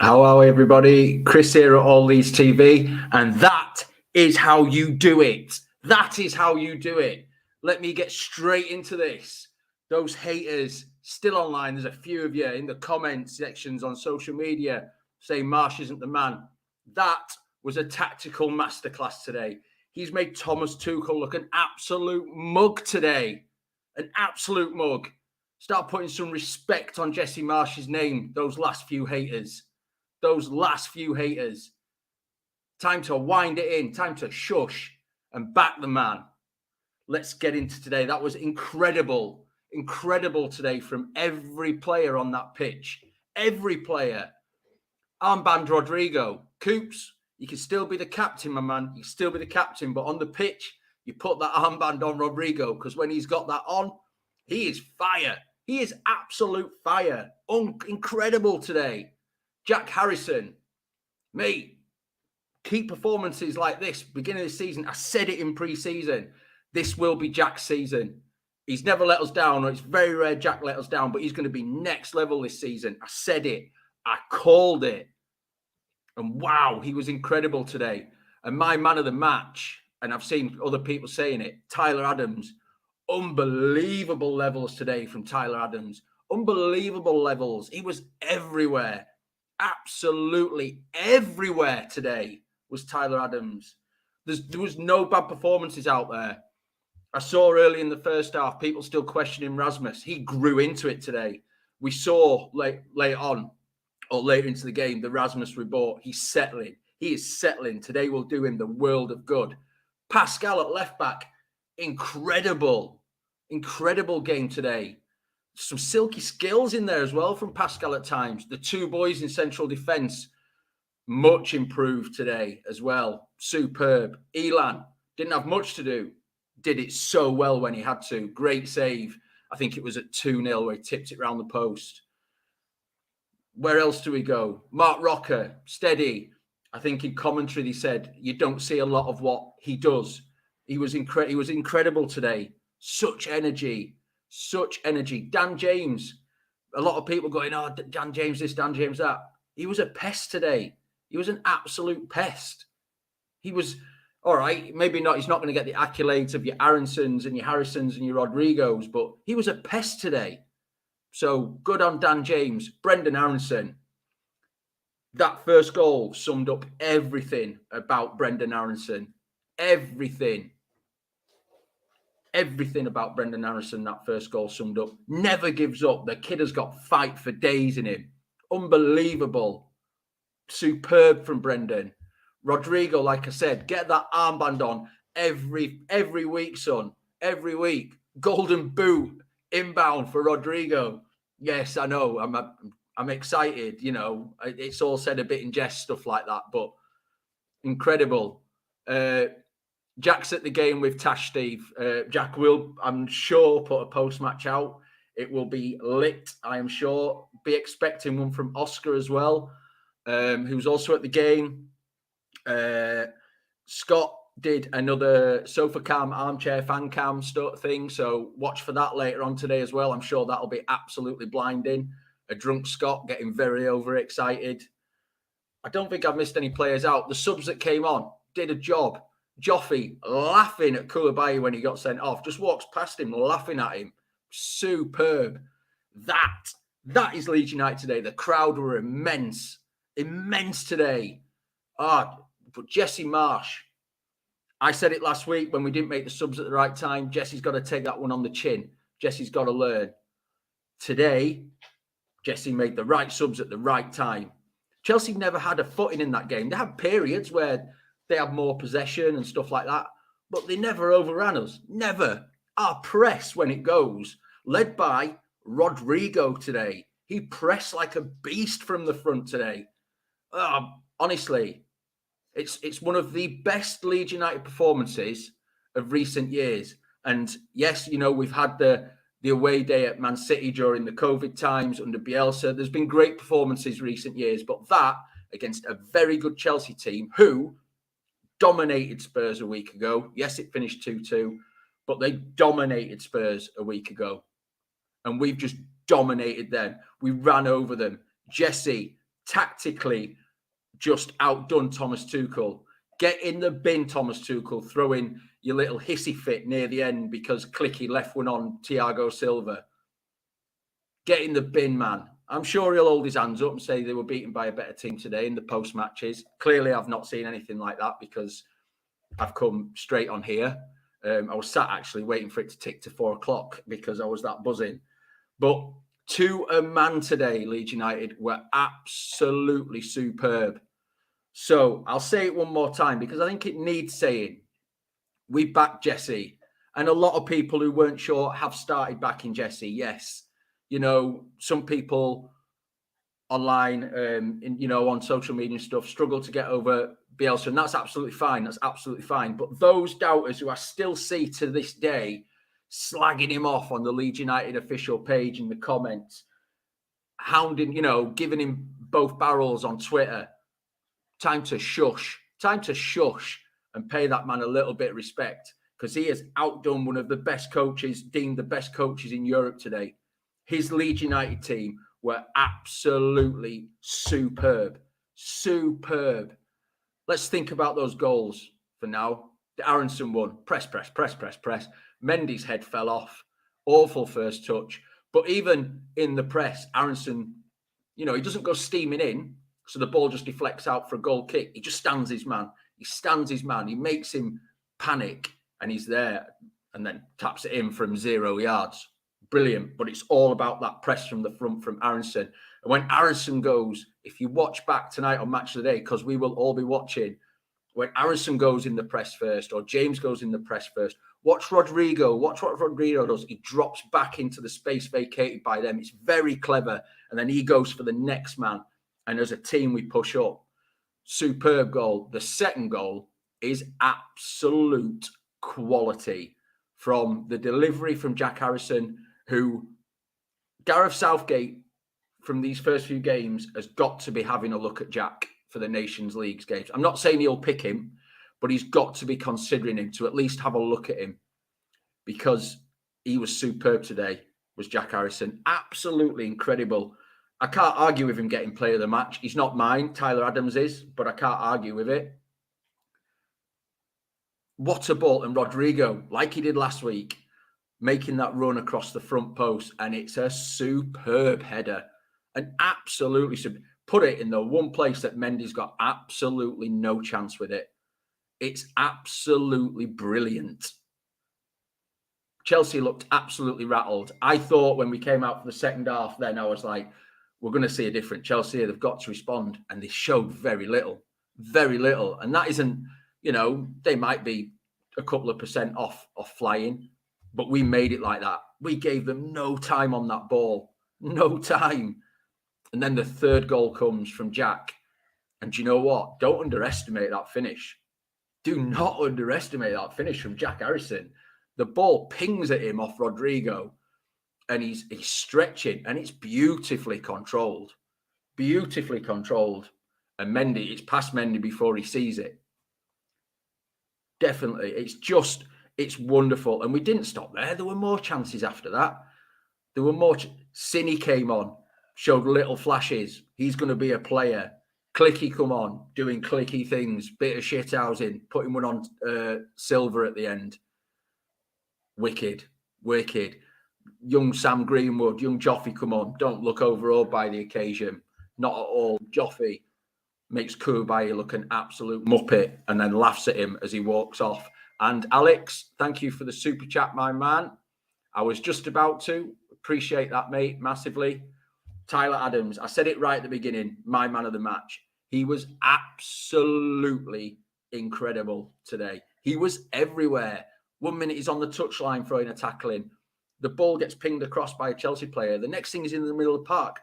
How are we, everybody? Chris here at All Leeds TV, and that is how you do it. That is how you do it. Let me get straight into this. Those haters still online, there's a few of you in the comment sections on social media saying Marsch isn't the man. That was a tactical masterclass today. He's made Thomas Tuchel look an absolute mug today. An absolute mug. Start putting some respect on Jesse Marsch's name, those last few haters. Those last few haters. Time to wind it in. Time to shush and back the man. Let's get into today. That was incredible. Incredible today from every player on that pitch. Every player. Armband Rodrigo. Coops, you can still be the captain, my man. You can still be the captain. But on the pitch, you put that armband on Rodrigo, because when he's got that on, he is fire. He is absolute fire. Incredible today. Jack Harrison, mate, keep performances like this, beginning of the season. I said it in pre-season. This will be Jack's season. He's never let us down, or it's very rare Jack let us down, but he's going to be next level this season. I said it. I called it. And wow, he was incredible today. And my man of the match, and I've seen other people saying it, Tyler Adams. Unbelievable levels today from Tyler Adams. Unbelievable levels. He was everywhere. Absolutely everywhere today was Tyler Adams. There was no bad performances out there. I saw early in the first half people still questioning Rasmus. He grew into it today. We saw late on or later into the game the Rasmus we bought. He's settling. He is settling. Today will do him the world of good. Pascal at left back, incredible game today. Some silky skills in there as well from Pascal at times. The two boys in central defence, much improved today as well. Superb. Elland didn't have much to do. Did it so well when he had to. Great save. I think it was at 2-0 where he tipped it round the post. Where else do we go? Mark Rocker, steady. I think in commentary they said you don't see a lot of what he does. He was incredible today. Such energy. Such energy. Dan James. A lot of people going, oh, Dan James this, Dan James that. He was a pest today. He was an absolute pest. He was, all right, maybe not. He's not going to get the accolades of your Aronsons and your Harrisons and your Rodrigos, but he was a pest today. So good on Dan James. Brendan Aronson. That first goal summed up everything about Brendan Aronson. Everything. Everything about Brendan Aronson, that first goal summed up. Never gives up. The kid has got fight for days in him. Unbelievable. Superb from Brendan. Rodrigo, like I said, get that armband on every week, son. Every week. Golden boot inbound for Rodrigo. Yes, I know. I'm excited. You know, it's all said a bit in jest, stuff like that, but incredible. Jack's at the game with Tash Steve. Jack will, I'm sure, put a post-match out. It will be lit, I am sure. Be expecting one from Oscar as well, who's also at the game. Scott did another sofa cam, armchair fan cam thing, so watch for that later on today as well. I'm sure that'll be absolutely blinding. A drunk Scott getting very overexcited. I don't think I've missed any players out. The subs that came on did a job. Joffy laughing at Koulibaly when he got sent off. Just walks past him, laughing at him. Superb. That is Leeds United today. The crowd were immense. Immense today. But Jesse Marsch, I said it last week when we didn't make the subs at the right time. Jesse's got to take that one on the chin. Jesse's got to learn. Today, Jesse made the right subs at the right time. Chelsea never had a footing in that game. They had periods where they had more possession and stuff like that, but they never overran us. Never. Our press, when it goes, led by Rodrigo today. He pressed like a beast from the front today. Honestly, it's one of the best Leeds United performances of recent years. And yes, you know, we've had the away day at Man City during the COVID times under Bielsa. There's been great performances recent years, but that against a very good Chelsea team who dominated Spurs a week ago. Yes, it finished 2-2, but they dominated Spurs a week ago. And we've just dominated them. We ran over them. Jesse, tactically just outdone Thomas Tuchel. Get in the bin, Thomas Tuchel, throw in your little hissy fit near the end because Clicky left one on Thiago Silva. Get in the bin, man. I'm sure he'll hold his hands up and say they were beaten by a better team today in the post-matches. Clearly, I've not seen anything like that because I've come straight on here. I was sat actually waiting for it to tick to 4 o'clock because I was that buzzing. But to a man today, Leeds United were absolutely superb. So I'll say it one more time because I think it needs saying. We backed Jesse, and a lot of people who weren't sure have started backing Jesse. Yes, you know, some people online, on social media and stuff struggle to get over Bielsa, and that's absolutely fine. That's absolutely fine. But those doubters who I still see to this day slagging him off on the Leeds United official page in the comments, hounding, giving him both barrels on Twitter. Time to shush and pay that man a little bit of respect because he has outdone one of the best coaches, deemed the best coaches in Europe today. His Leeds United team were absolutely superb. Superb. Let's think about those goals for now. The Aronson one, press. Mendy's head fell off. Awful first touch. But even in the press, Aronson, he doesn't go steaming in, so the ball just deflects out for a goal kick. He just stands his man. He makes him panic, and he's there, and then taps it in from 0 yards. Brilliant. But it's all about that press from the front from Aronson. And when Aronson goes, if you watch back tonight on Match of the Day, because we will all be watching, when Aronson goes in the press first, or James goes in the press first, watch Rodrigo. Watch what Rodrigo does. He drops back into the space vacated by them. It's very clever. And then he goes for the next man. And as a team, we push up. Superb goal. The second goal is absolute quality from the delivery from Jack Harrison, who Gareth Southgate from these first few games has got to be having a look at Jack for the Nations League games. I'm not saying he'll pick him, but he's got to be considering him to at least have a look at him because he was superb today, was Jack Harrison. Absolutely incredible. I can't argue with him getting player of the match. He's not mine. Tyler Adams is, but I can't argue with it. What a ball. And Rodrigo, like he did last week, making that run across the front post, and it's a superb header. And absolutely put it in the one place that Mendy's got absolutely no chance with it. It's absolutely brilliant. Chelsea looked absolutely rattled. I thought when we came out for the second half, then I was like, we're going to see a different Chelsea. They've got to respond. And they showed very little. And that isn't, they might be a couple of % off flying, but we made it like that. We gave them no time on that ball. No time. And then the third goal comes from Jack. And do you know what? Don't underestimate that finish. Do not underestimate that finish from Jack Harrison. The ball pings at him off Rodrigo. And he's stretching, and it's beautifully controlled. Beautifully controlled. And Mendy, it's past Mendy before he sees it. Definitely. It's wonderful. And we didn't stop there. There were more chances after that. There were more. Cini came on, showed little flashes. He's going to be a player. Clicky come on, doing clicky things. Bit of shithousing, putting one on Silver at the end. Wicked. Young Sam Greenwood, young Joffy come on. Don't look overawed by the occasion. Not at all. Joffy makes 𝐿𝐿 look an absolute muppet and then laughs at him as he walks off. And Alex, thank you for the super chat, my man. I was just about to. Appreciate that, mate, massively. Tyler Adams, I said it right at the beginning, my man of the match. He was absolutely incredible today. He was everywhere. 1 minute he's on the touchline throwing a tackle in. The ball gets pinged across by a Chelsea player. The next thing is in the middle of the park.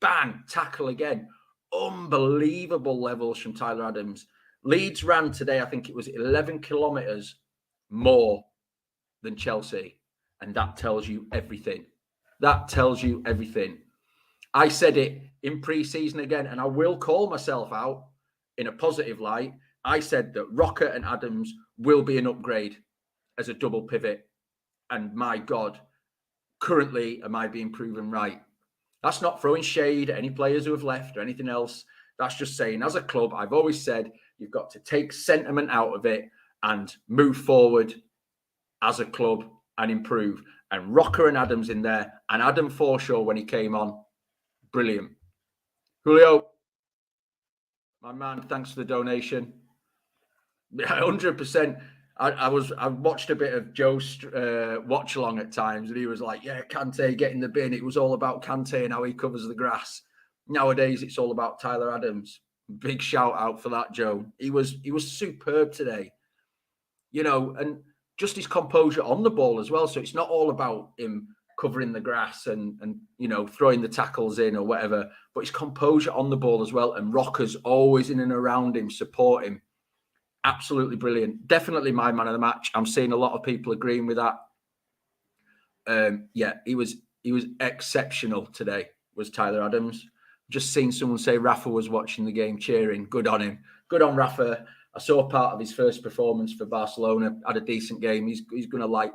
Bang, tackle again. Unbelievable levels from Tyler Adams. Leeds ran today, I think it was 11 kilometres more than Chelsea. And that tells you everything. That tells you everything. I said it in pre-season again, and I will call myself out in a positive light. I said that Rocker and Adams will be an upgrade as a double pivot. And my God, currently, am I being proven right? That's not throwing shade at any players who have left or anything else. That's just saying, as a club, I've always said, you've got to take sentiment out of it and move forward as a club and improve. And Rocker and Adams in there, and Adam Forshaw when he came on, brilliant. Julio, my man, thanks for the donation. 100%. I watched a bit of Joe's watch along at times, and he was like, "Yeah, Kante, get in the bin." It was all about Kante and how he covers the grass. Nowadays, it's all about Tyler Adams. Big shout out for that, Joe. He was superb today. And just his composure on the ball as well. So it's not all about him covering the grass and throwing the tackles in or whatever, but his composure on the ball as well. And Rocker's always in and around him, support him. Absolutely brilliant. Definitely my man of the match. I'm seeing a lot of people agreeing with that. He was exceptional today, was Tyler Adams. Just seen someone say Rafa was watching the game cheering. Good on him. Good on Rafa. I saw part of his first performance for Barcelona. Had a decent game. He's going to light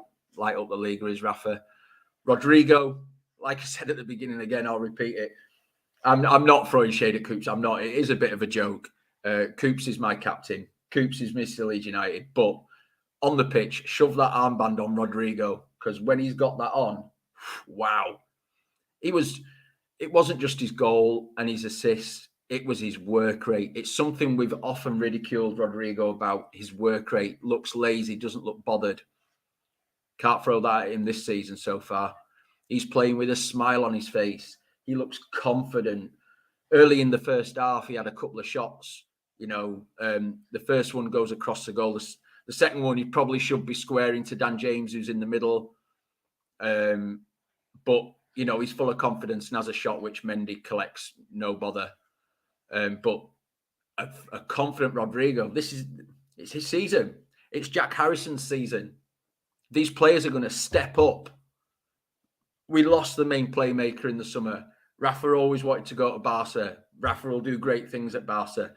up the league, is Rafa. Rodrigo, like I said at the beginning, again, I'll repeat it. I'm not throwing shade at Coops. I'm not. It is a bit of a joke. Coops is my captain. Coops is Mr. Leeds United. But on the pitch, shove that armband on Rodrigo, because when he's got that on, wow. It wasn't just his goal and his assist. It was his work rate. It's something we've often ridiculed Rodrigo about. His work rate. Looks lazy, doesn't look bothered. Can't throw that at him this season so far. He's playing with a smile on his face. He looks confident. Early in the first half, he had a couple of shots. The first one goes across the goal. The second one, he probably should be squaring to Dan James, who's in the middle. But he's full of confidence and has a shot which Mendy collects, no bother. But a confident Rodrigo. It's his season. It's Jack Harrison's season. These players are going to step up. We lost the main playmaker in the summer. Rafa always wanted to go to Barca. Rafa will do great things at Barca.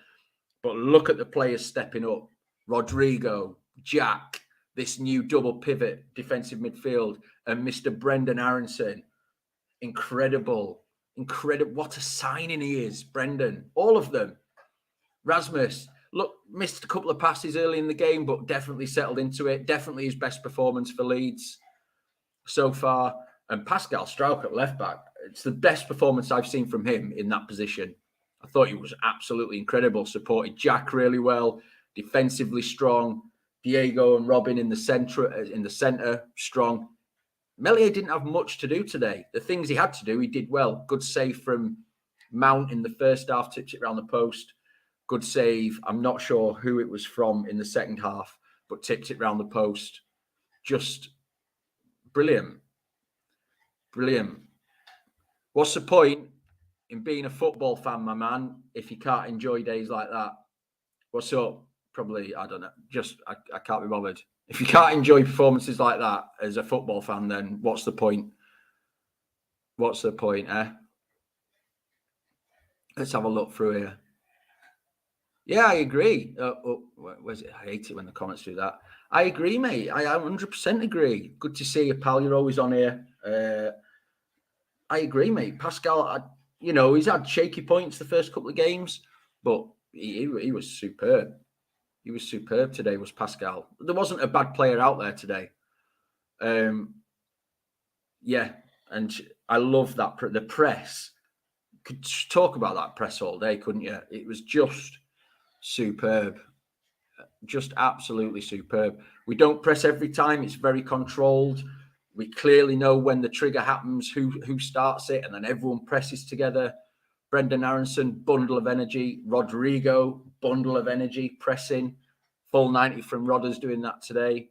But look at the players stepping up. Rodrigo, Jack, this new double pivot defensive midfield, and Mr. Brendan Aronson. Incredible. What a signing he is, Brendan. All of them. Rasmus, look, missed a couple of passes early in the game, but definitely settled into it. Definitely his best performance for Leeds so far. And Pascal Struijk at left back. It's the best performance I've seen from him in that position. I thought he was absolutely incredible. Supported Jack really well. Defensively strong. Diego and Robin in the centre, strong. Meslier didn't have much to do today. The things he had to do, he did well. Good save from Mount in the first half, tips it around the post. Good save. I'm not sure who it was from in the second half, but tipped it around the post. Just brilliant. Brilliant. What's the point in being a football fan, my man, if you can't enjoy days like that? What's up? Probably, I don't know. I can't be bothered. If you can't enjoy performances like that as a football fan, then what's the point? What's the point, eh? Let's have a look through here. Yeah, I agree. Where's it? I hate it when the comments do that. I agree, mate. I 100% agree. Good to see you, pal. You're always on here. I agree, mate. Pascal, he's had shaky points the first couple of games, but he was superb. He was superb today, was Pascal. There wasn't a bad player out there today. Yeah, and I love that. The press. Could talk about that press all day, couldn't you? It was just superb. Just absolutely superb. We don't press every time. It's very controlled. We clearly know when the trigger happens, who starts it, and then everyone presses together. Brendan Aronson, bundle of energy. Rodrigo, bundle of energy, pressing. Full 90 from Rodders doing that today.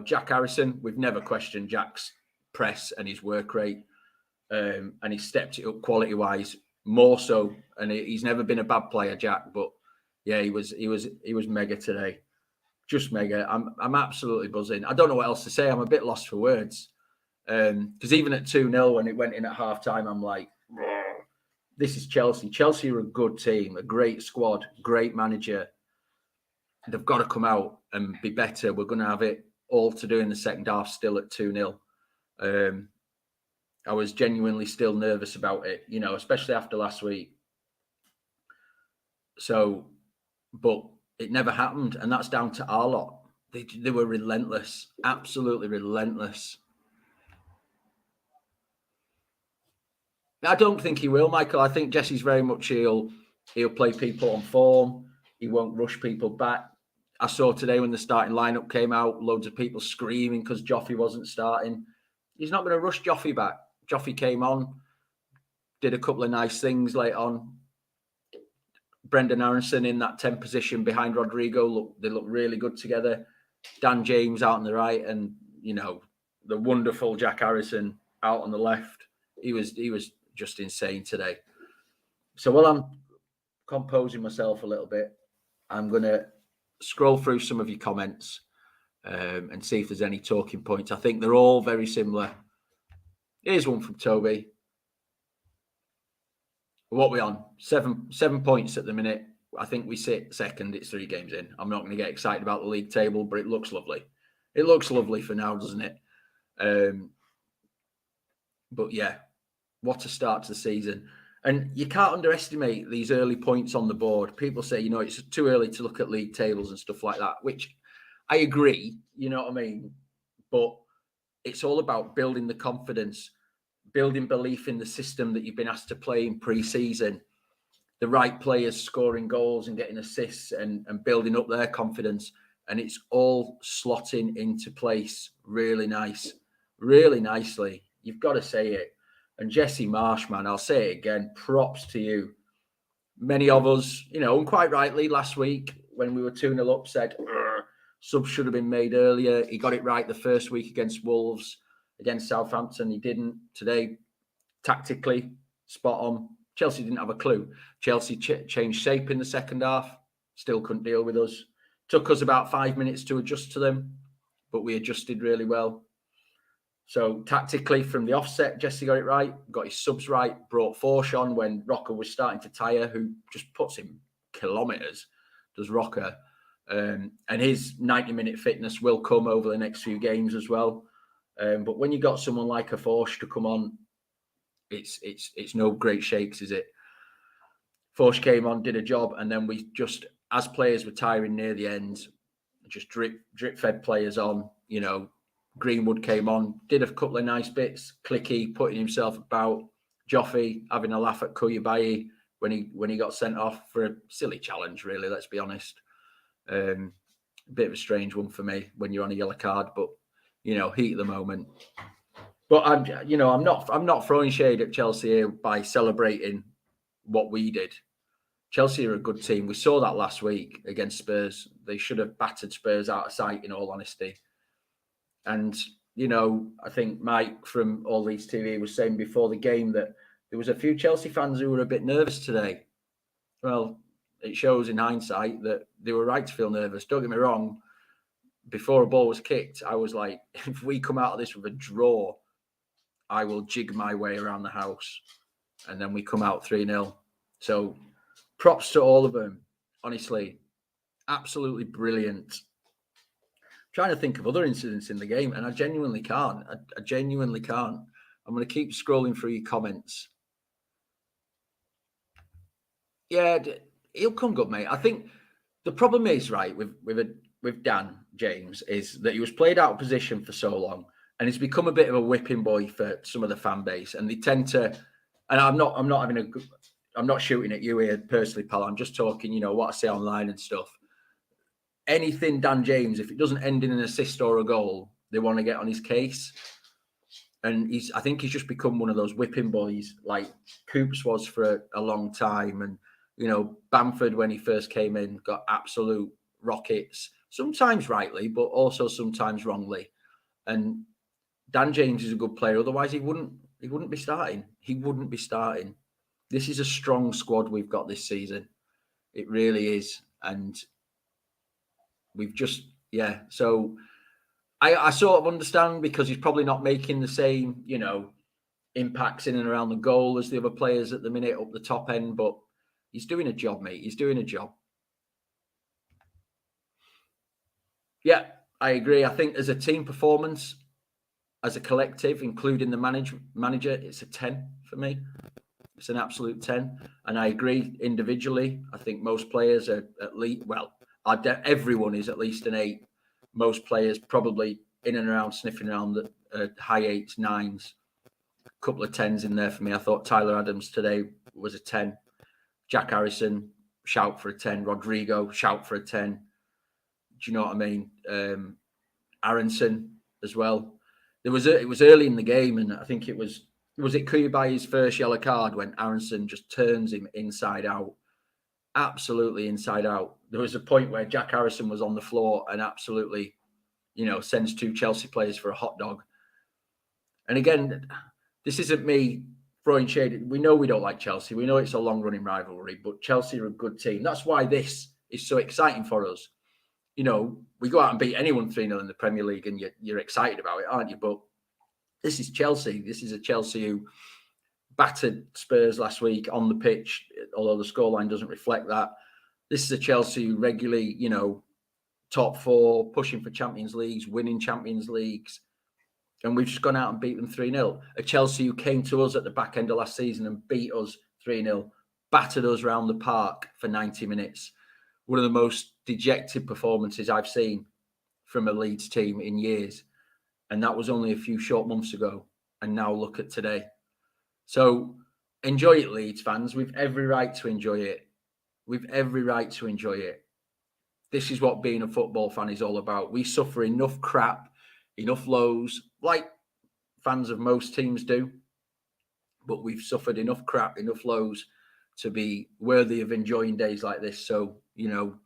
Jack Harrison, we've never questioned Jack's press and his work rate. And he stepped it up quality-wise more so. And he's never been a bad player, Jack. But yeah, he was mega today. Just mega. I'm absolutely buzzing. I don't know what else to say. I'm a bit lost for words. Because even at 2-0, when it went in at half-time, I'm like, this is Chelsea. Chelsea are a good team, a great squad, great manager. They've got to come out and be better. We're going to have it all to do in the second half still at 2-0. I was genuinely still nervous about it, you know, especially after last week. So, but it never happened, and that's down to our lot. They were relentless, absolutely relentless. I don't think he will, Michael. I think Jesse's very much he'll play people on form. He won't rush people back. I saw today when the starting lineup came out, loads of people screaming because Joffy wasn't starting. He's not going to rush Joffy back. Joffy came on, did a couple of nice things late on. Brendan Aronson in that 10 position behind Rodrigo, they look really good together. Dan James out on the right, and you know, the wonderful Jack Harrison out on the left. He was just insane today. So while I'm composing myself a little bit, I'm going to scroll through some of your comments and see if there's any talking points. I think they're all very similar. Here's one from Toby. What are we on? 7 points at the minute. I think we sit second. It's 3 games in. I'm not going to get excited about the league table, but it looks lovely. It looks lovely for now, doesn't it? But yeah, what a start to the season. And you can't underestimate these early points on the board. People say, you know, it's too early to look at league tables and stuff like that, which I agree, you know what I mean? But it's all about building the confidence, building belief in the system that you've been asked to play in pre-season, the right players scoring goals and getting assists and building up their confidence. And it's all slotting into place really nicely. You've got to say it. And Jesse Marsch, man, I'll say it again, props to you. Many of us, you know, and quite rightly last week when we were 2-0 up said, subs should have been made earlier. He got it right the first week against Wolves, against Southampton. He didn't. Today, tactically, spot on. Chelsea didn't have a clue. Chelsea changed shape in the second half, still couldn't deal with us. Took us about 5 minutes to adjust to them, but we adjusted really well. So tactically, from the offset, Jesse got it right, got his subs right, brought Forsh on when Rocker was starting to tire, who just puts him kilometres, does Rocker. And his 90-minute fitness will come over the next few games as well. But when you got someone like a Forsh to come on, it's no great shakes, is it? Forsh came on, did a job, and then we just, as players were tiring near the end, just drip fed players on, you know. Greenwood came on, did a couple of nice bits. Clicky putting himself about. Joffy having a laugh at 𝐿𝐿 when he got sent off for a silly challenge, really, let's be honest. A bit of a strange one for me when you're on a yellow card, but, you know, heat of the moment. But I'm not throwing shade at Chelsea here by celebrating what we did. Chelsea are a good team. We saw that last week against Spurs. They should have battered Spurs out of sight, in all honesty. And, you know, I think Mike from All Leeds TV was saying before the game that there was a few Chelsea fans who were a bit nervous today. Well, it shows in hindsight that they were right to feel nervous. Don't get me wrong. Before a ball was kicked, I was like, if we come out of this with a draw, I will jig my way around the house. And then we come out 3-0. So props to all of them. Honestly, absolutely brilliant. Trying to think of other incidents in the game, and I genuinely can't. I genuinely can't. I'm going to keep scrolling through your comments. Yeah, he'll come good, mate. I think the problem is, right, with Dan James, is that he was played out of position for so long, and he's become a bit of a whipping boy for some of the fan base, and they tend to. And I'm not shooting at you here personally, pal. I'm just talking, you know, what I say online and stuff. Anything Dan James, if it doesn't end in an assist or a goal, they want to get on his case. And I think he's just become one of those whipping boys like Coops was for a long time. And, you know, Bamford, when he first came in, got absolute rockets, sometimes rightly, but also sometimes wrongly. And Dan James is a good player. Otherwise, he wouldn't be starting. He wouldn't be starting. This is a strong squad we've got this season. It really is. And we've just, yeah. So I sort of understand, because he's probably not making the same, you know, impacts in and around the goal as the other players at the minute up the top end, but he's doing a job, mate. He's doing a job. Yeah, I agree. I think as a team performance, as a collective, including the manager, it's a 10 for me. It's an absolute 10. And I agree individually. I think most players are at least, well, everyone is at least an 8. Most players probably in and around, sniffing around the high 8s, 9s. A couple of 10s in there for me. I thought Tyler Adams today was a 10. Jack Harrison, shout for a 10. Rodrigo, shout for a 10. Do you know what I mean? Aronson as well. It was early in the game, and I think it was 𝐷𝐄𝐆𝐶 first yellow card when Aronson just turns him inside out, absolutely inside out. There was a point where Jack Harrison was on the floor and absolutely, sends 2 Chelsea players for a hot dog. And again, this isn't me throwing shade. We know we don't like Chelsea. We know it's a long-running rivalry, but Chelsea are a good team. That's why this is so exciting for us. We go out and beat anyone 3-0 in the Premier League and you're excited about it, aren't you? But this is Chelsea. This is a Chelsea who battered Spurs last week on the pitch, although the scoreline doesn't reflect that. This is a Chelsea who regularly, top 4, pushing for Champions Leagues, winning Champions Leagues. And we've just gone out and beat them 3-0. A Chelsea who came to us at the back end of last season and beat us 3-0, battered us around the park for 90 minutes. One of the most dejected performances I've seen from a Leeds team in years. And that was only a few short months ago. And now look at today. So enjoy it, Leeds fans. We've every right to enjoy it. We've every right to enjoy it. This is what being a football fan is all about. We suffer enough crap, enough lows, like fans of most teams do. But we've suffered enough crap, enough lows to be worthy of enjoying days like this. So,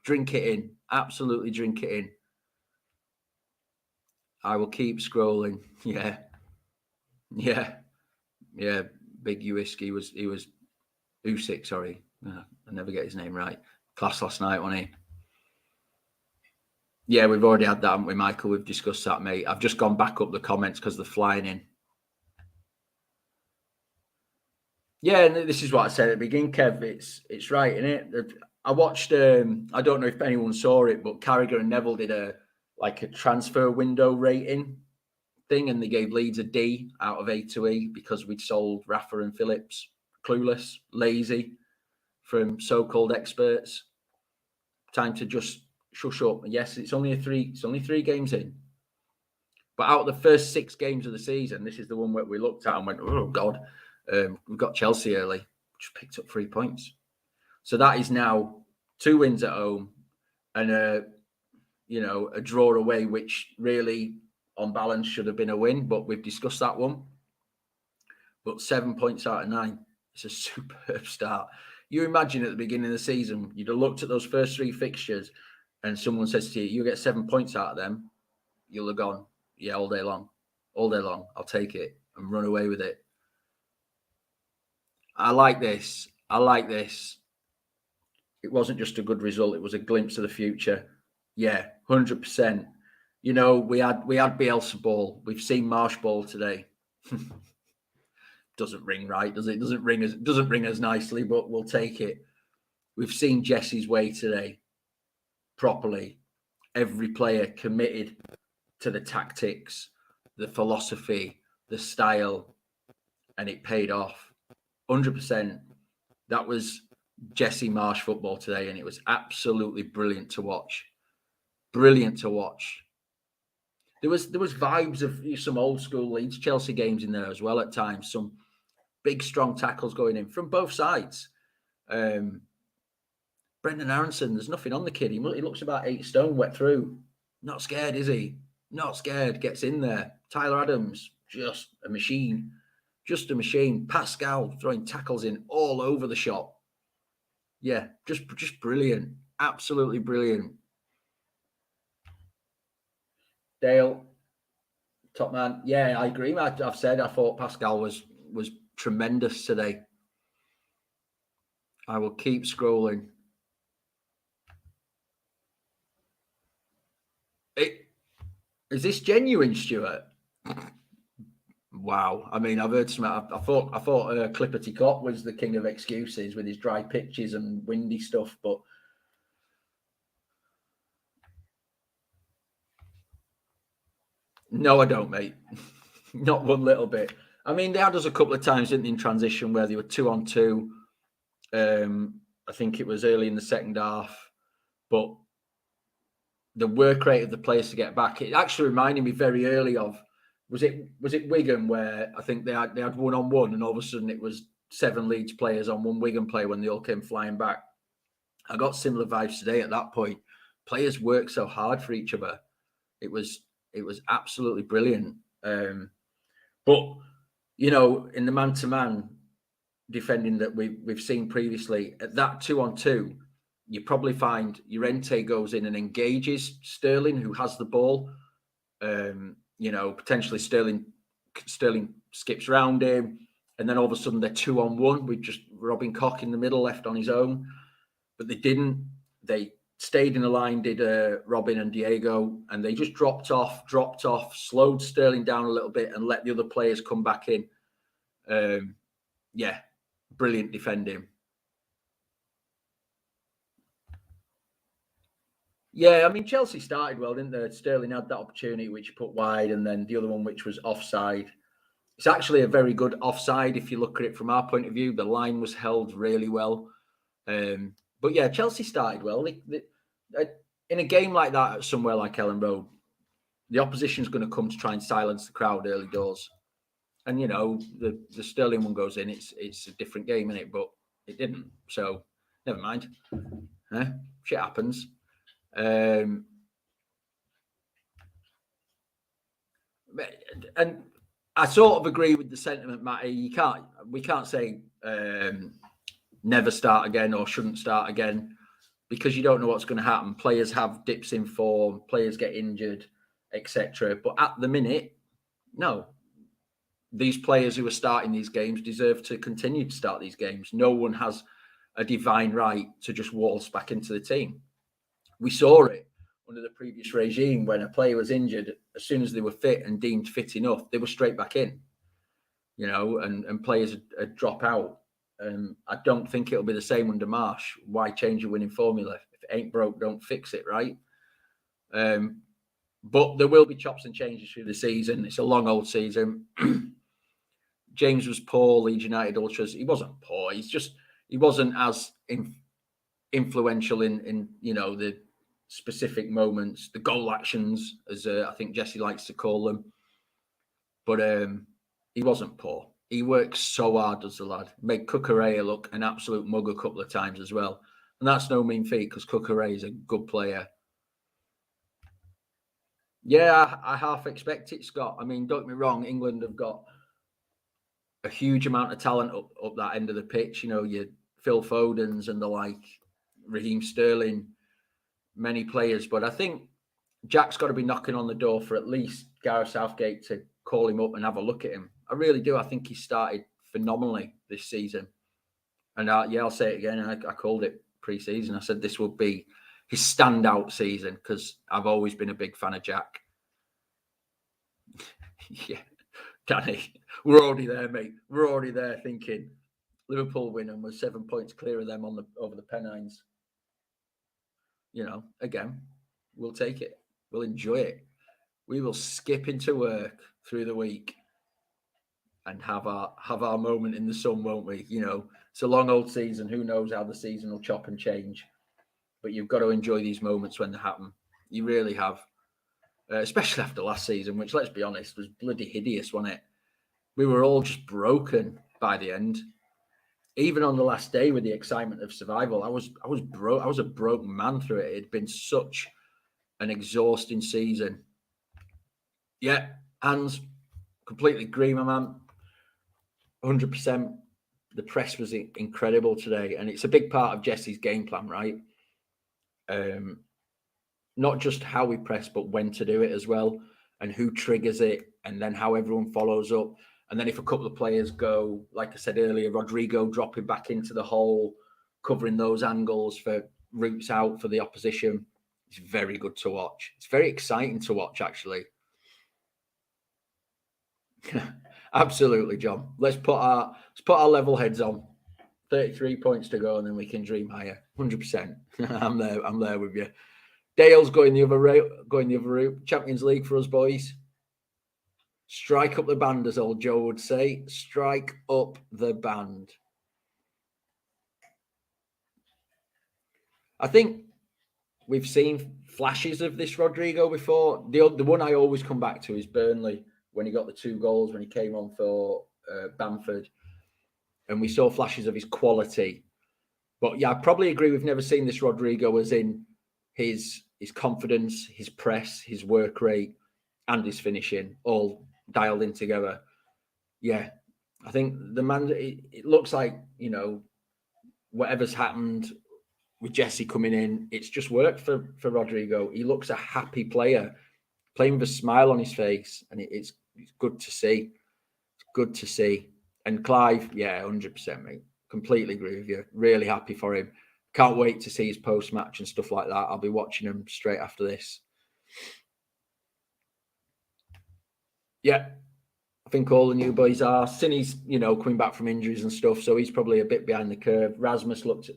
drink it in. Absolutely drink it in. I will keep scrolling. Yeah. Big whiskey he was Usyk, sorry. I never get his name right. Class last night, wasn't he? Yeah, we've already had that, haven't we, Michael? We've discussed that, mate. I've just gone back up the comments because they're flying in. Yeah, and this is what I said at the beginning, Kev. It's right, isn't it? I watched, I don't know if anyone saw it, but Carragher and Neville did a transfer window rating thing, and they gave Leeds a D out of A to E because we'd sold Rafa and Phillips. Clueless, lazy, from so-called experts. Time to just shush up. Yes, it's only 3 games in. But out of the first 6 games of the season, this is the one where we looked at and went, oh, God, we've got Chelsea early. Just picked up 3 points. So that is now 2 wins at home and a draw away, which really, on balance, should have been a win. But we've discussed that one. But 7 points out of 9. It's a superb start. You imagine at the beginning of the season, you'd have looked at those first 3 fixtures and someone says to you, you get 7 points out of them, you'll have gone, yeah, all day long. I'll take it and run away with it. I like this. It wasn't just a good result. It was a glimpse of the future. Yeah, 100%. We had Bielsa ball. We've seen Marsch ball today. Doesn't ring right, does it? Doesn't ring as nicely, but we'll take it. We've seen Jesse's way today, properly. Every player committed to the tactics, the philosophy, the style, and it paid off. 100%. That was Jesse Marsch football today, and it was absolutely brilliant to watch. Brilliant to watch. There was vibes of some old school Leeds Chelsea games in there as well at times. Some big, strong tackles going in from both sides. Brendan Aronson, there's nothing on the kid. He looks about 8 stone wet through. Not scared, is he? Not scared. Gets in there. Tyler Adams, just a machine. Just a machine. Pascal throwing tackles in all over the shop. Yeah, just brilliant. Absolutely brilliant. Dale, top man. Yeah, I agree. I've said I thought Pascal was tremendous today. I will keep scrolling. Is this genuine, Stuart? Wow. I mean, I've heard some. I thought 𝐃𝐄𝐃𝐃 was the king of excuses with his dry pitches and windy stuff, but no, I don't, mate. Not one little bit. I mean, they had us a couple of times, didn't they, in transition where they were 2-on-2. I think it was early in the second half, but the work rate of the players to get back, it actually reminded me very early of, was it Wigan, where I think they had 1-on-1 and all of a sudden it was 7 Leeds players on 1 Wigan player when they all came flying back. I got similar vibes today at that point. Players work so hard for each other. It was absolutely brilliant. But, you know, in the man-to-man defending that we've seen previously, at that 2-on-2, you probably find Llorente goes in and engages Sterling, who has the ball. You know, potentially Sterling skips around him, and then all of a sudden they're 2-on-1 with just Robin Koch in the middle, left on his own. But they didn't. They stayed in the line, did Robin and Diego, and they just dropped off, slowed Sterling down a little bit and let the other players come back in. Yeah, brilliant defending. Yeah, I mean, Chelsea started well, didn't they? Sterling had that opportunity which he put wide, and then the other one which was offside. It's actually a very good offside if you look at it from our point of view. The line was held really well. But yeah, Chelsea started well. In a game like that, somewhere like Elland Road, the opposition's going to come to try and silence the crowd early doors. And, you know, the Sterling one goes in, it's a different game, isn't it? But it didn't. So, never mind. Shit happens. And I sort of agree with the sentiment, Matty. We can't say never start again or shouldn't start again, because you don't know what's going to happen. Players have dips in form, players get injured, etc. But at the minute, no. These players who are starting these games deserve to continue to start these games. No one has a divine right to just waltz back into the team. We saw it under the previous regime when a player was injured. As soon as they were fit and deemed fit enough, they were straight back in, you know, and players would drop out. I don't think it'll be the same under Marsch. Why change a winning formula? If it ain't broke, don't fix it, right? But there will be chops and changes through the season. It's a long old season. James was poor, Leeds United Ultras. He wasn't poor. He wasn't as influential in you know, the specific moments, the goal actions, as I think Jesse likes to call them. But he wasn't poor. He works so hard, does the lad. Made 𝐶𝐄𝐻 look an absolute mug a couple of times as well. And that's no mean feat, because 𝐶𝐶𝐻 is a good player. Yeah, I half expect it, Scott. I mean, don't get me wrong, England have got a huge amount of talent up that end of the pitch. You know, your Phil Fodens and the like, Raheem Sterling, many players. But I think Jack's got to be knocking on the door for at least Gareth Southgate to call him up and have a look at him. I really do. I think he started phenomenally this season. And I'll say it again. I called it pre-season. I said this would be his standout season, because I've always been a big fan of Jack. Yeah, Danny, we're already there, mate. We're already there thinking Liverpool win and we're 7 points clear of them over the Pennines. You know, again, we'll take it. We'll enjoy it. We will skip into work through the week and have our moment in the sun, won't we? You know, it's a long old season. Who knows how the season will chop and change? But you've got to enjoy these moments when they happen. You really have. Especially after last season, which, let's be honest, was bloody hideous, wasn't it? We were all just broken by the end. Even on the last day with the excitement of survival, I was broke. I was a broken man through it. It'd been such an exhausting season. Yeah, Hans, completely agree, my man. 100%. The press was incredible today, and it's a big part of Jesse's game plan, right? Not just how we press, but when to do it as well, and who triggers it, and then how everyone follows up. And then if a couple of players go, like I said earlier, Rodrigo dropping back into the hole, covering those angles for routes out for the opposition, it's very good to watch. It's very exciting to watch, actually. Absolutely, John. Let's put our level heads on. 33 points to go, and then we can dream higher. 100%. I'm there with you. Dale's going the other route. Champions League for us, boys. Strike up the band, as old Joe would say. Strike up the band. I think we've seen flashes of this Rodrigo before. The one I always come back to is Burnley, when he got the 2 goals, when he came on for Bamford. And we saw flashes of his quality. But yeah, I probably agree we've never seen this Rodrigo as in his confidence, his press, his work rate, and his finishing all dialed in together. Yeah, I think the man, it looks like, you know, whatever's happened with Jesse coming in, it's just worked for Rodrigo. He looks a happy player, playing with a smile on his face, and it's good to see. It's good to see. And Clive, yeah, 100%, mate. Completely agree with you. Really happy for him. Can't wait to see his post-match and stuff like that. I'll be watching him straight after this. Yeah, I think all the new boys are. Sinny's, you know, coming back from injuries and stuff, so he's probably a bit behind the curve. Rasmus looked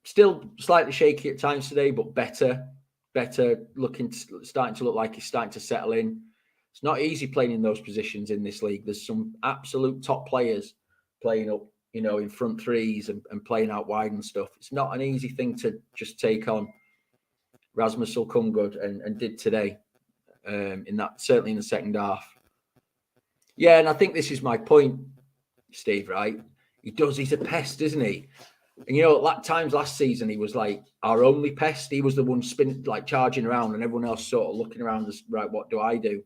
still slightly shaky at times today, but better, starting to look like he's starting to settle in. It's not easy playing in those positions in this league. There's some absolute top players playing up, you know, in front threes and playing out wide and stuff. It's not an easy thing to just take on. Rasmus will come good and did today, in that, certainly in the second half. Yeah, and I think this is my point, Steve, right? He's a pest, isn't he? And, you know, at times last season, he was like our only pest. He was the one charging around, and everyone else sort of looking around as, right, what do I do?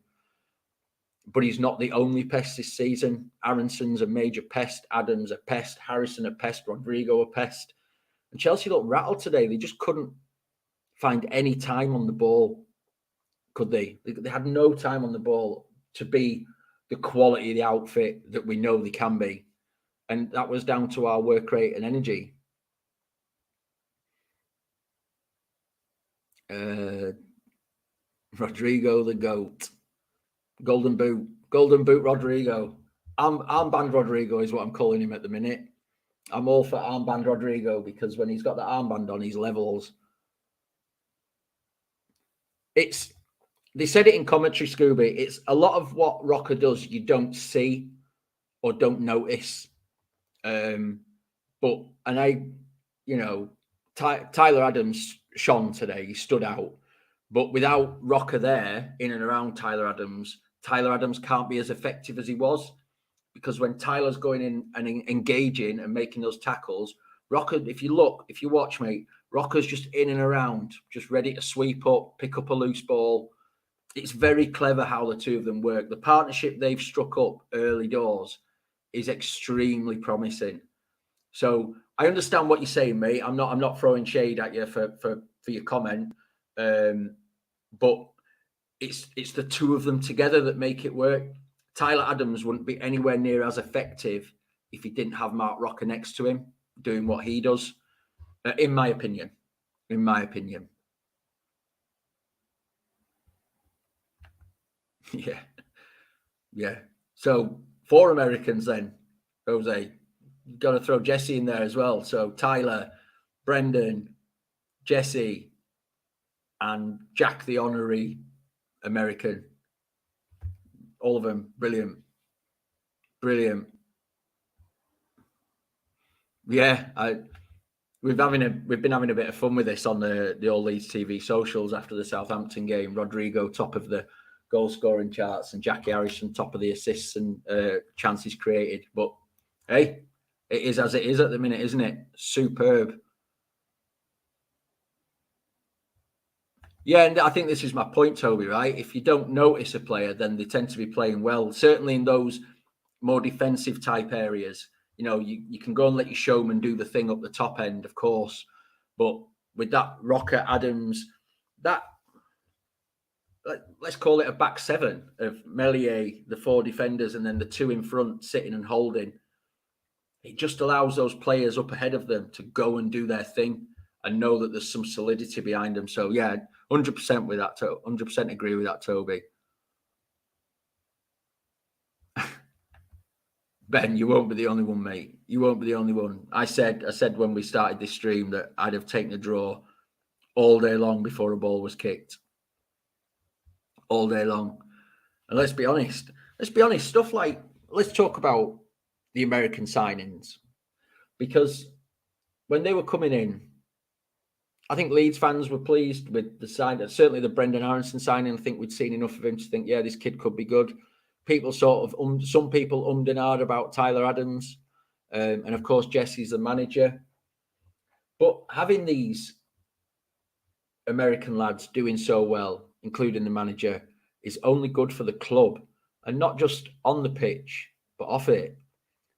But he's not the only pest this season. Aronson's a major pest. Adams a pest. Harrison a pest. Rodrigo a pest. And Chelsea looked rattled today. They just couldn't find any time on the ball, could they? They had no time on the ball to be the quality of the outfit that we know they can be. And that was down to our work rate and energy. Rodrigo the GOAT. Golden boot Rodrigo. Armband Rodrigo is what I'm calling him at the minute. I'm all for armband Rodrigo, because when he's got the armband on, he's levels. They said it in commentary, Scooby. It's a lot of what Rocker does you don't see or don't notice. But you know, Tyler Adams shone today. He stood out. But without Rocker there, in and around Tyler Adams can't be as effective as he was, because when Tyler's going in and engaging and making those tackles, Rocker, if you watch, mate, Rocker's just in and around, just ready to sweep up, pick up a loose ball. It's very clever how the two of them work. The partnership they've struck up early doors is extremely promising. So I understand what you're saying, mate. I'm not throwing shade at you for your comment. But it's the two of them together that make it work. Tyler Adams wouldn't be anywhere near as effective if he didn't have Mark Rocker next to him doing what he does, in my opinion. Yeah. So 4 Americans then, Jose. You've got to throw Jesse in there as well. So Tyler, Brendan, Jesse, and Jack the honorary American. All of them brilliant. Yeah, we've been having a bit of fun with this on the All Leeds TV socials after the Southampton game. Rodrigo top of the goal scoring charts, and Jackie Harrison top of the assists and chances created. But hey, it is as it is at the minute, isn't it? Superb. Yeah, and I think this is my point, Toby, right? If you don't notice a player, then they tend to be playing well. Certainly in those more defensive type areas, you know, you can go and let your showman do the thing up the top end, of course. But with that Rocker, Adams, let's call it a back 7 of Meslier, the 4 defenders, and then the 2 in front sitting and holding. It just allows those players up ahead of them to go and do their thing and know that there's some solidity behind them. So yeah, 100% with that. 100% agree with that, Toby. Ben, you won't be the only one, mate. You won't be the only one. I said when we started this stream that I'd have taken a draw all day long before a ball was kicked. All day long. And let's be honest, stuff like, let's talk about the American signings. Because when they were coming in, I think Leeds fans were pleased with the signing. Certainly the Brendan Aronson signing. I think we'd seen enough of him to think, yeah, this kid could be good. People sort of, some people ummed and ahed about Tyler Adams. And of course, Jesse's the manager. But having these American lads doing so well, including the manager, is only good for the club. And not just on the pitch, but off it.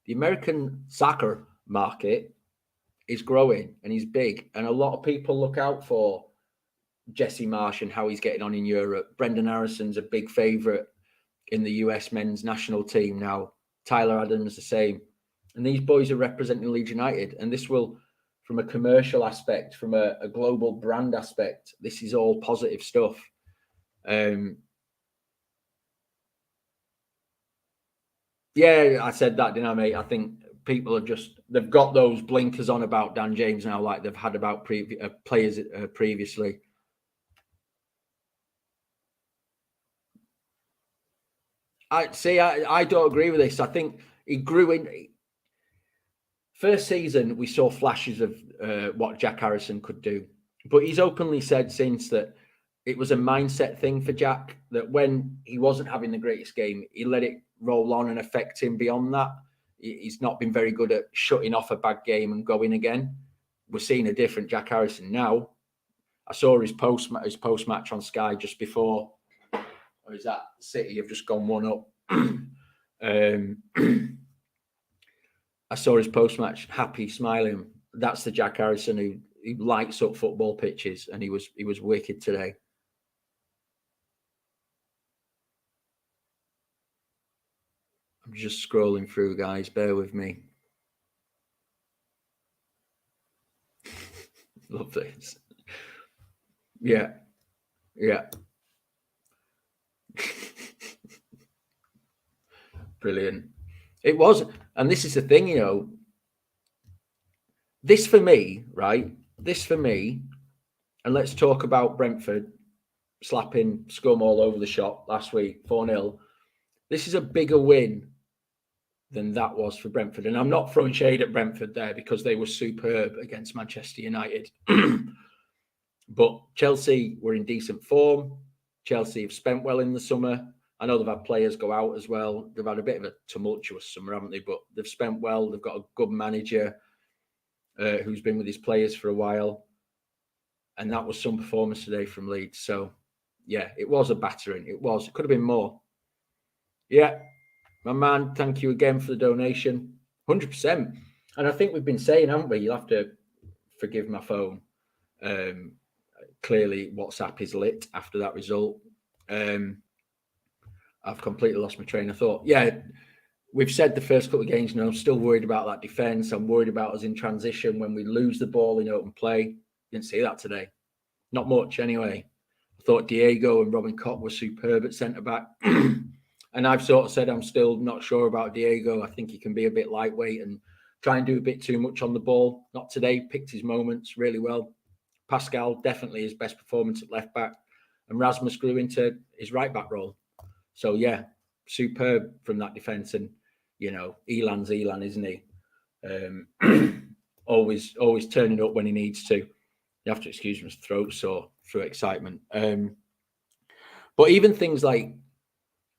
The American soccer market is growing and he's big. And a lot of people look out for Jesse Marsch and how he's getting on in Europe. Brendan Aaronson's a big favourite in the US men's national team now. Tyler Adams the same. And these boys are representing Leeds United. And this will, from a commercial aspect, from a global brand aspect, this is all positive stuff. Yeah, I said that, didn't I, mate? I think people are just, they've got those blinkers on about Dan James now, like they've had about players previously. I don't agree with this. I think he grew in. First season, we saw flashes of what Jack Harrison could do. But he's openly said since that it was a mindset thing for Jack, that when he wasn't having the greatest game, he let it roll on and affect him beyond that. He's not been very good at shutting off a bad game and going again. We're seeing a different Jack Harrison now. I saw his post-match on Sky just before, or is that City have just gone 1-up. I saw his post-match, happy, smiling. That's the Jack Harrison who lights up football pitches, and he was wicked today. I'm just scrolling through, guys. Bear with me. Love this. Yeah. Brilliant. It was, and this is the thing, you know, this for me, right? This for me, and let's talk about Brentford slapping scum all over the shop last week, 4-0. This is a bigger win than that was for Brentford. And I'm not throwing shade at Brentford there because they were superb against Manchester United. But Chelsea were in decent form. Chelsea have spent well in the summer. I know they've had players go out as well. They've had a bit of a tumultuous summer, haven't they? But they've spent well. They've got a good manager who's been with his players for a while. And that was some performance today from Leeds. So, yeah, it was a battering. It was. It could have been more. Yeah, my man, thank you again for the donation. 100%. And I think we've been saying, haven't we? You'll have to forgive my phone. Clearly, WhatsApp is lit after that result. I've completely lost my train of thought. Yeah, we've said the first couple of games, I'm still worried about that defence. I'm worried about us in transition when we lose the ball in open play. Didn't see that today. Not much, anyway. I thought Diego and Robin Koch were superb at centre-back. And I've sort of said I'm still not sure about Diego. I think he can be a bit lightweight and try and do a bit too much on the ball. Not today. Picked his moments really well. Pascal, definitely his best performance at left-back. And Rasmus grew into his right-back role. So, yeah, superb from that defence. And, you know, Elland's Elland, isn't he? Always turning up when he needs to. You have to excuse his throat sore through excitement. But even things like,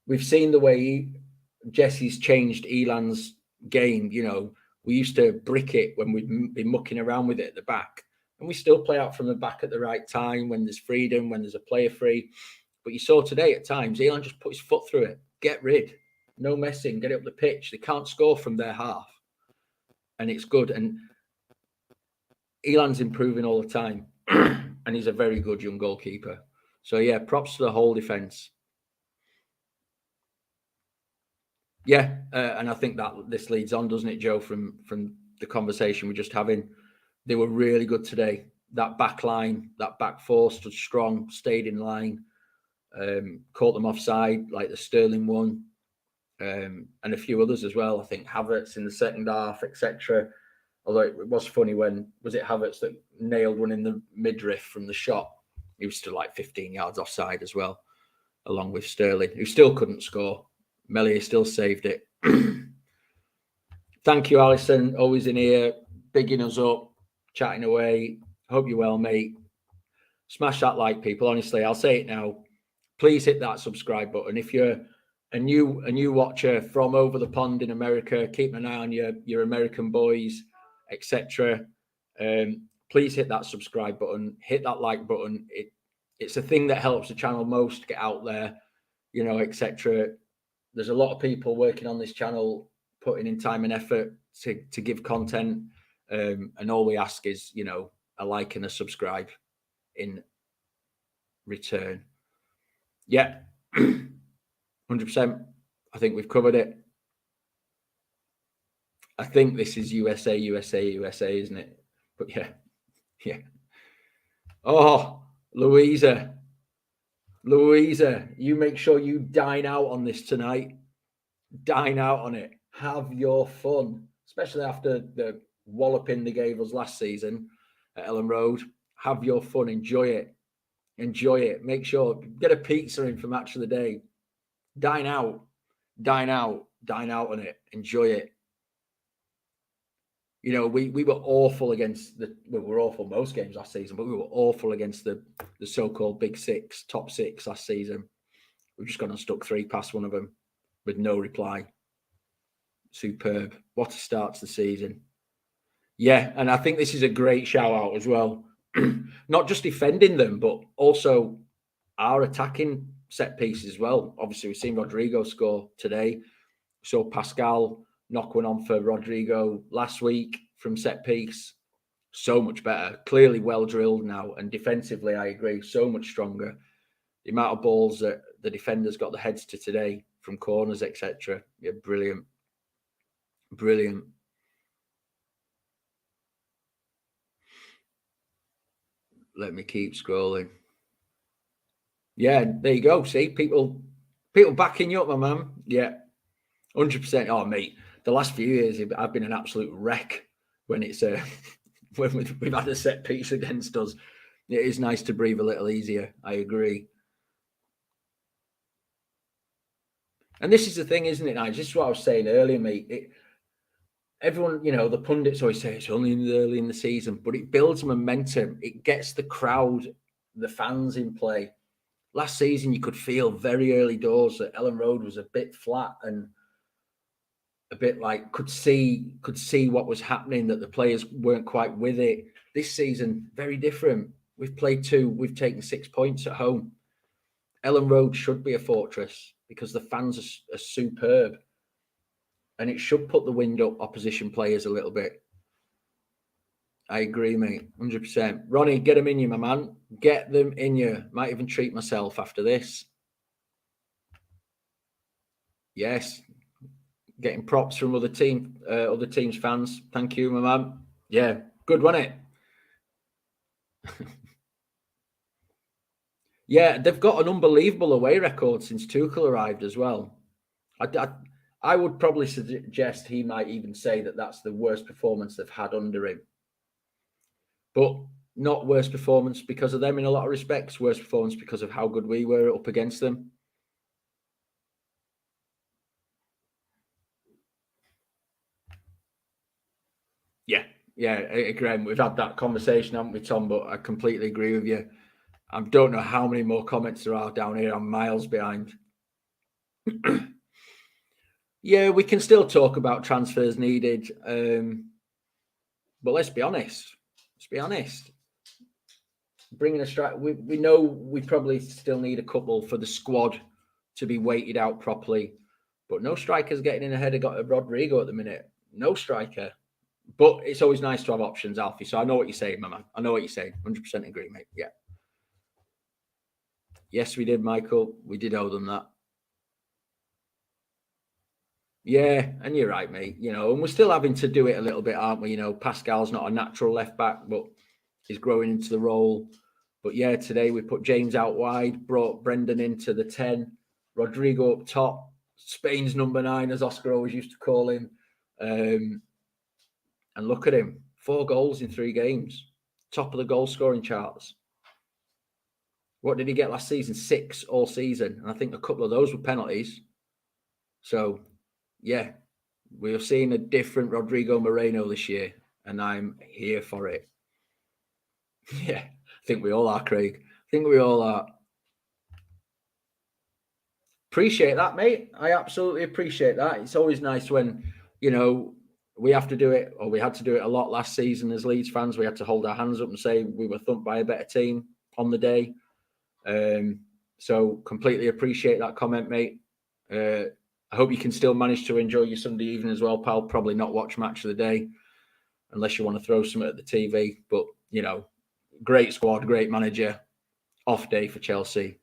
we've seen the way Jesse's changed Elland's game. You know, we used to brick it when we'd be mucking around with it at the back. And we still play out from the back at the right time when there's freedom, when there's a player free. But you saw today at times, Elland just put his foot through it. Get rid. No messing. Get it up the pitch. They can't score from their half. And it's good. And Elland's improving all the time. And he's a very good young goalkeeper. So, yeah, props to the whole defence. Yeah, and I think that this leads on, doesn't it, Joe, from the conversation we're just having. They were really good today. That back line, that back four stood strong, stayed in line, caught them offside, like the Sterling one, and a few others as well. I think Havertz in the second half, etc. Although it was funny when, was it Havertz that nailed one in the midriff from the shot? He was still like 15 yards offside as well. along with Sterling, who still couldn't score. Melia still saved it. Thank you, Alison. Always in here, bigging us up, chatting away. Hope you're well, mate. Smash that like, people. Honestly, I'll say it now. Please hit that subscribe button. If you're a new watcher from over the pond in America, keep an eye on your American boys, etc. Please hit that subscribe button. Hit that like button. It's a thing that helps the channel most to get out there, you know, etc. There's a lot of people working on this channel, putting in time and effort to give content, and all we ask is, you know, a like and a subscribe in return. Yeah, 100%. I think we've covered it. I think this is USA, isn't it? But yeah. Oh, Louisa, you make sure you dine out on this tonight. Dine out on it. Have your fun, especially after the walloping they gave us last season at Elland Road. Have your fun. Enjoy it. Enjoy it. Make sure, get a pizza in for match of the day. Dine out on it. Enjoy it. You know, we were awful against we were awful most games last season, but we were awful against the so-called big six, top six last season. We've just gone and stuck 3 past one of them with no reply. Superb. What a start to the season. Yeah, and I think this is a great shout out as well. Not just defending them, but also our attacking set pieces as well. Obviously, we've seen Rodrigo score today. So Pascal knock one on for Rodrigo last week from set piece. So much better. Clearly well drilled now. And defensively, I agree, so much stronger. The amount of balls that the defenders got the heads to today from corners, etc. Yeah, brilliant. Brilliant. Let me keep scrolling. Yeah, there you go. See, people backing you up, my man. Yeah, 100%. Oh, mate, the last few years I've been an absolute wreck when it's when we've had a set piece against us. It is nice to breathe a little easier. I agree. And this is the thing, isn't it, Nigel? This is what I was saying earlier, mate. Everyone, you know, the pundits always say it's only early in the season, but it builds momentum. It gets the crowd, the fans in play. Last season, you could feel very early doors that Elland Road was a bit flat and a bit like could see what was happening, that the players weren't quite with it. This season, very different. We've played 2, we've taken 6 points at home. Elland Road should be a fortress because the fans are superb. And it should put the wind up opposition players a little bit. I agree, mate. 100%. Ronnie, get them in you, my man. Get them in you. Might even treat myself after this. Yes. Getting props from other teams' fans. Thank you, my man. Yeah. Good, wasn't it? Yeah, they've got an unbelievable away record since Tuchel arrived as well. I would probably suggest he might even say that that's the worst performance they've had under him. But not worst performance because of them in a lot of respects. Worst performance because of how good we were up against them. Yeah, again, we've had that conversation, haven't we, Tom? But I completely agree with you. I don't know how many more comments there are down here. I'm miles behind. Yeah, we can still talk about transfers needed. But let's be honest. Bringing a strike, we know we probably still need a couple for the squad to be weighted out properly. But no strikers getting in ahead of Rodrigo at the minute. No striker. But it's always nice to have options, Alfie. So I know what you're saying, my man. I know what you're saying. 100% agree, mate. Yeah. Yes, we did, Michael. We did owe them that. Yeah, and you're right, mate. You know, and we're still having to do it a little bit, aren't we? You know, Pascal's not a natural left back, but he's growing into the role. But yeah, today we put James out wide, brought Brendan into the 10, Rodrigo up top, Spain's number 9, as Oscar always used to call him. And look at him, 4 goals in 3 games, top of the goal scoring charts. What did he get last season? 6 all season. And I think a couple of those were penalties. So, yeah, we are seeing a different Rodrigo Moreno this year, and I'm here for it. Yeah, I think we all are, Craig. I think we all are. Appreciate that, mate. I absolutely appreciate that. It's always nice when, you know, we have to do it, or we had to do it a lot last season as Leeds fans. We had to hold our hands up and say we were thumped by a better team on the day. So completely appreciate that comment, mate. I hope you can still manage to enjoy your Sunday evening as well, pal. Probably not watch match of the day unless you want to throw something at the TV. But, you know, great squad, great manager. Off day for Chelsea.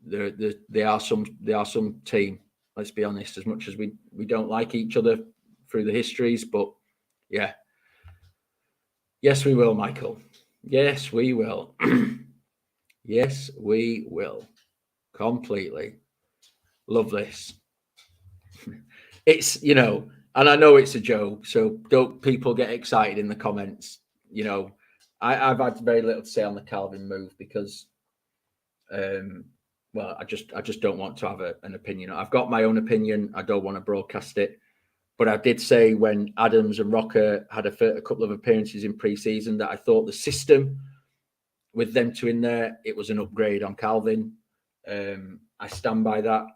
They are some team. Let's be honest. As much as we don't like each other through the histories, but yeah, yes, we will, Michael. Yes, we will. Yes, we will. Completely. Love this. It's, you know, and I know it's a joke, so don't people get excited in the comments. You know, I've had very little to say on the Calvin move because, well, I just don't want to have an opinion. I've got my own opinion. I don't want to broadcast it. But I did say when Adams and Rocker had a couple of appearances in pre-season that I thought the system with them two in there, it was an upgrade on Calvin. I stand by that.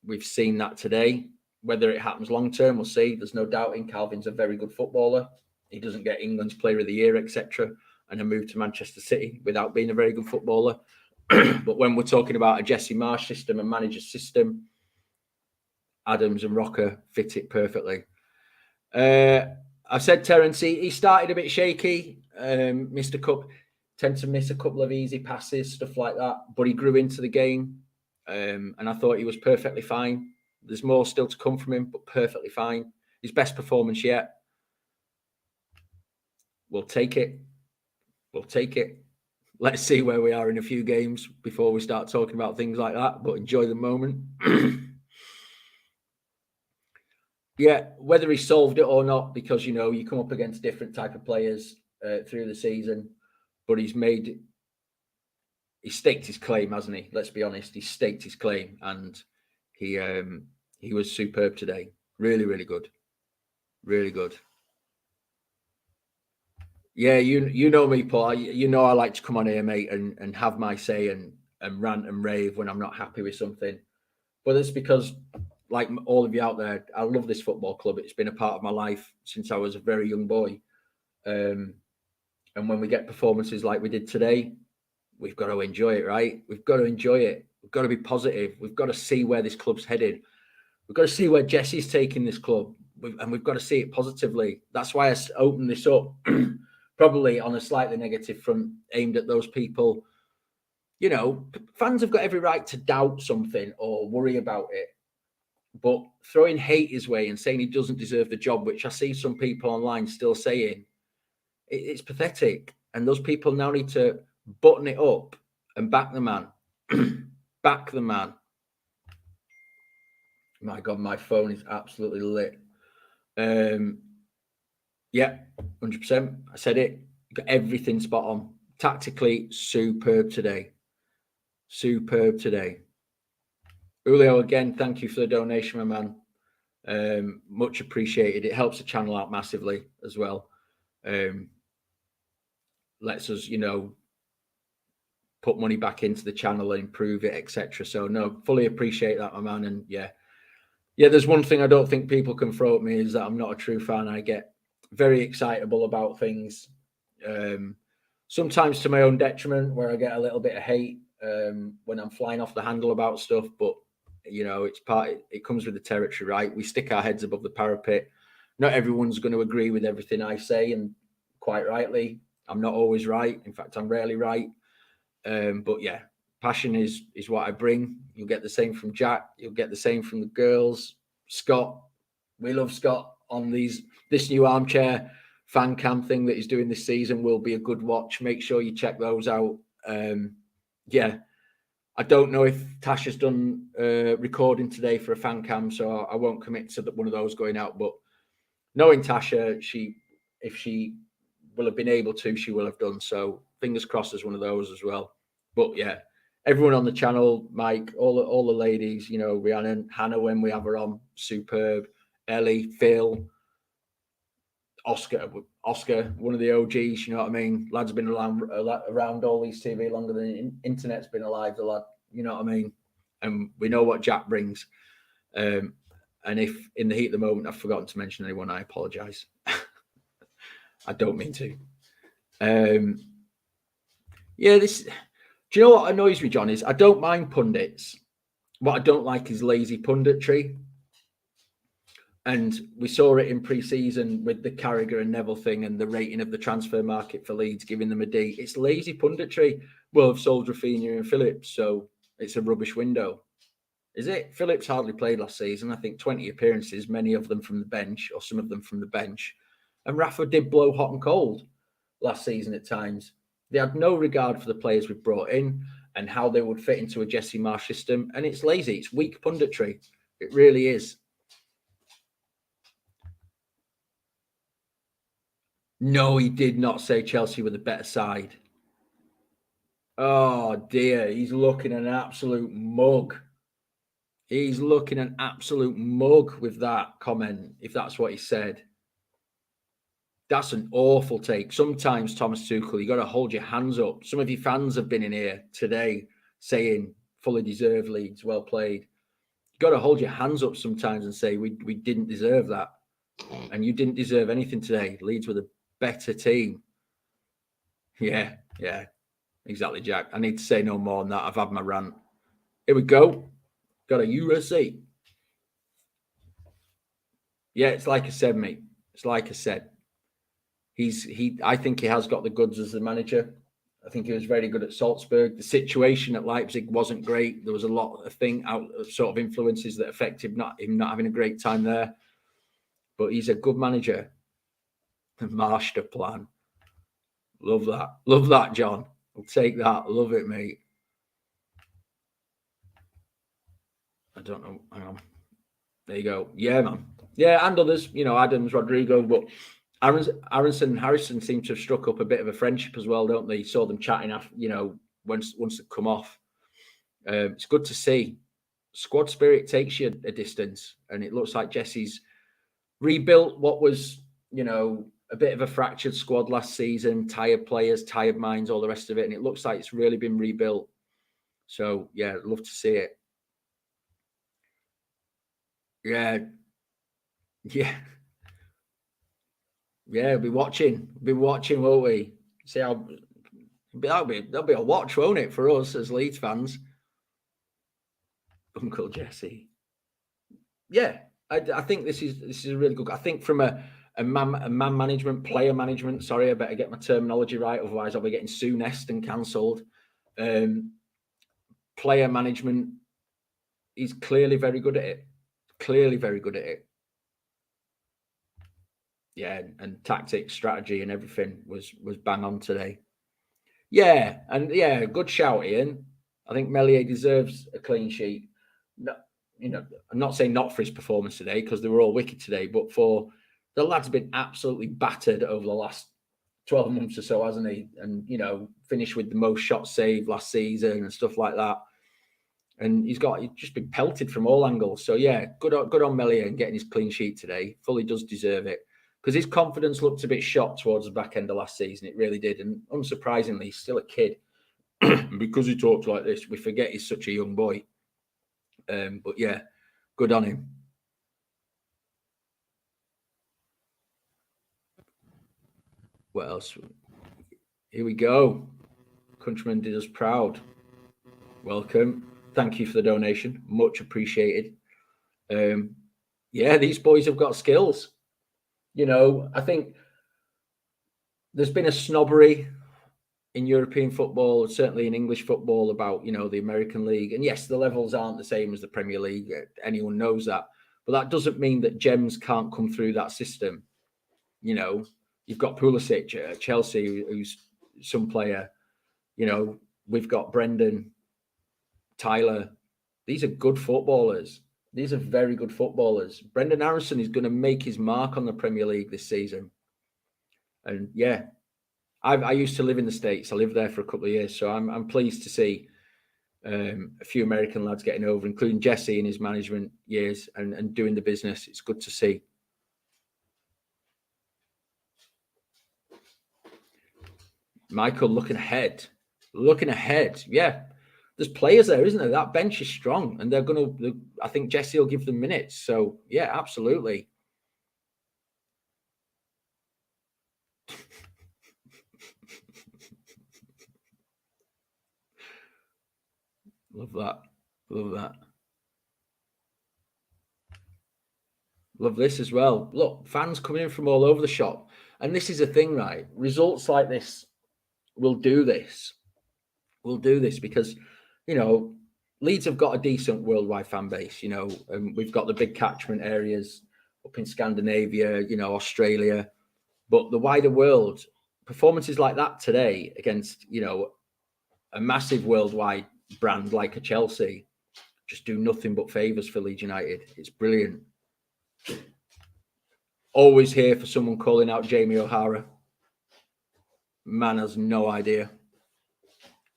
We've seen that today. Whether it happens long term, we'll see. There's no doubting Calvin's a very good footballer. He doesn't get England's Player of the Year, etc., and a move to Manchester City without being a very good footballer. But when we're talking about a Jesse Marsch system and manager system, Adams and Rocker fit it perfectly. I said Terence, he started a bit shaky, missed a couple, tend to miss a couple of easy passes, stuff like that. But he grew into the game, and I thought he was perfectly fine. There's more still to come from him, but perfectly fine. His best performance yet. We'll take it. We'll take it. Let's see where we are in a few games before we start talking about things like that, but enjoy the moment. Yeah, whether he solved it or not, because, you know, you come up against different type of players through the season, but he staked his claim, hasn't he? Let's be honest, he staked his claim, and he was superb today. Really, really good. Really good. Yeah, you know me, Paul. You know I like to come on here, mate, and have my say and rant and rave when I'm not happy with something. But it's because, like all of you out there, I love this football club. It's been a part of my life since I was a very young boy. And when we get performances like we did today, we've got to enjoy it, right? We've got to enjoy it. We've got to be positive. We've got to see where this club's headed. We've got to see where Jesse's taking this club, and we've got to see it positively. That's why I opened this up, probably on a slightly negative front, aimed at those people. You know, fans have got every right to doubt something or worry about it. But throwing hate his way and saying he doesn't deserve the job, which I see some people online still saying, it's pathetic. And those people now need to button it up and back the man. Back the man. My God, my phone is absolutely lit. Yeah, 100%. I said it. Got everything spot on. Tactically, superb today. Superb today. Julio, again, thank you for the donation, my man. Much appreciated. It helps the channel out massively as well. Lets us, you know, put money back into the channel and improve it, etc. So, no, fully appreciate that, my man. And yeah, there's one thing I don't think people can throw at me is that I'm not a true fan. I get very excitable about things, sometimes to my own detriment, where I get a little bit of hate when I'm flying off the handle about stuff. But, you know, it comes with the territory, right? We stick our heads above the parapet. Not everyone's going to agree with everything I say, and quite rightly, I'm not always right. In fact, I'm rarely right. But yeah, passion is what I bring. You'll get the same from Jack. You'll get the same from the girls. Scott, we love Scott on this new armchair fan cam thing that he's doing this season will be a good watch. Make sure you check those out. Yeah, I don't know if Tasha's done recording today for a fan cam, so I won't commit to one of those going out. But knowing Tasha, if she will have been able to, she will have done. So fingers crossed there's one of those as well. But yeah, everyone on the channel, Mike, all the ladies, you know, Rhiannon, Hannah when we have her on, superb. Ellie, Phil, Oscar, one of the OGs, you know what I mean? Lad's been around all these TV longer than the internet's been alive, the lad, you know what I mean? And we know what Jack brings. And if in the heat of the moment I've forgotten to mention anyone, I apologise. I don't mean to. Yeah, do you know what annoys me, John, is I don't mind pundits. What I don't like is lazy punditry. And we saw it in pre-season with the Carragher and Neville thing and the rating of the transfer market for Leeds, giving them a D. It's lazy punditry. Well, I've sold Rafinha and Phillips, so it's a rubbish window. Is it? Phillips hardly played last season. I think 20 appearances, many of them from the bench, or some of them from the bench. And Rafa did blow hot and cold last season at times. They had no regard for the players we've brought in and how they would fit into a Jesse Marsch system. And it's lazy. It's weak punditry. It really is. No, he did not say Chelsea were the better side. Oh, dear. He's looking an absolute mug. He's looking an absolute mug with that comment, if that's what he said. That's an awful take. Sometimes, Thomas Tuchel, you got to hold your hands up. Some of your fans have been in here today saying, fully deserved Leeds, well played. You got to hold your hands up sometimes and say, we didn't deserve that. And you didn't deserve anything today. Leeds were the better team. Yeah, exactly, Jack. I need to say no more on that. I've had my rant. Here we go. Got a USC. Yeah, it's like I said, mate. It's like I said. I think he has got the goods as the manager. I think he was very good at Salzburg. The situation at Leipzig wasn't great. There was a lot of sort of influences that affected him not having a great time there. But he's a good manager. The Marsch plan. Love that. Love that, John. I'll take that. Love it, mate. I don't know. Hang on. There you go. Yeah, man. Yeah, and others, you know, Adams, Rodrigo, but Aronson and Harrison seem to have struck up a bit of a friendship as well, don't they? Saw them chatting after, you know, once they come off. It's good to see. Squad spirit takes you a distance, and it looks like Jesse's rebuilt what was, you know, a bit of a fractured squad last season, tired players, tired minds, all the rest of it, and it looks like it's really been rebuilt. So, yeah, I'd love to see it. Yeah. Yeah, we'll be watching. Won't we? See how that'll be a watch, won't it, for us as Leeds fans? Uncle Jesse. Yeah, I think this is a really good. I think from a man management, player management. Sorry, I better get my terminology right, otherwise I'll be getting soonest and cancelled. Player management. He's clearly very good at it. Yeah, and tactics, strategy, and everything was bang on today. Yeah, and yeah, good shout, Ian. I think Meslier deserves a clean sheet. No, you know, I'm not saying not for his performance today because they were all wicked today, but for the lad's been absolutely battered over the last 12 months or so, hasn't he? And you know, finished with the most shots saved last season and stuff like that. And he's just been pelted from all angles. So yeah, good on Meslier and getting his clean sheet today. Fully does deserve it. Because his confidence looked a bit shot towards the back end of last season. It really did. And unsurprisingly, he's still a kid. Because he talks like this, we forget he's such a young boy. But yeah, good on him. What else? Here we go. Countryman did us proud. Welcome. Thank you for the donation. Much appreciated. Yeah, these boys have got skills. You know, I think there's been a snobbery in European football, certainly in English football, about, you know, the American League. And yes, the levels aren't the same as the Premier League. Anyone knows that. But that doesn't mean that gems can't come through that system. You know, you've got Pulisic at Chelsea, who's some player. You know, we've got Brendan, Tyler. These are good footballers. These are very good footballers. Brendan Aronson is going to make his mark on the Premier League this season. And yeah, I used to live in the States. I lived there for a couple of years. So I'm pleased to see a few American lads getting over, including Jesse in his management years and doing the business. It's good to see. Michael looking ahead. Yeah, there's players there, isn't there? That bench is strong, and they're going to. I think Jesse will give them minutes. So yeah, absolutely. Love that. Love that. Love this as well. Look, fans coming in from all over the shop. And this is a thing, right? Results like this will do this. We'll do this because, you know, Leeds have got a decent worldwide fan base. You know, we've got the big catchment areas up in Scandinavia, you know, Australia. But the wider world, performances like that today against, you know, a massive worldwide brand like a Chelsea just do nothing but favours for Leeds United. It's brilliant. Always here for someone calling out Jamie O'Hara. Man has no idea.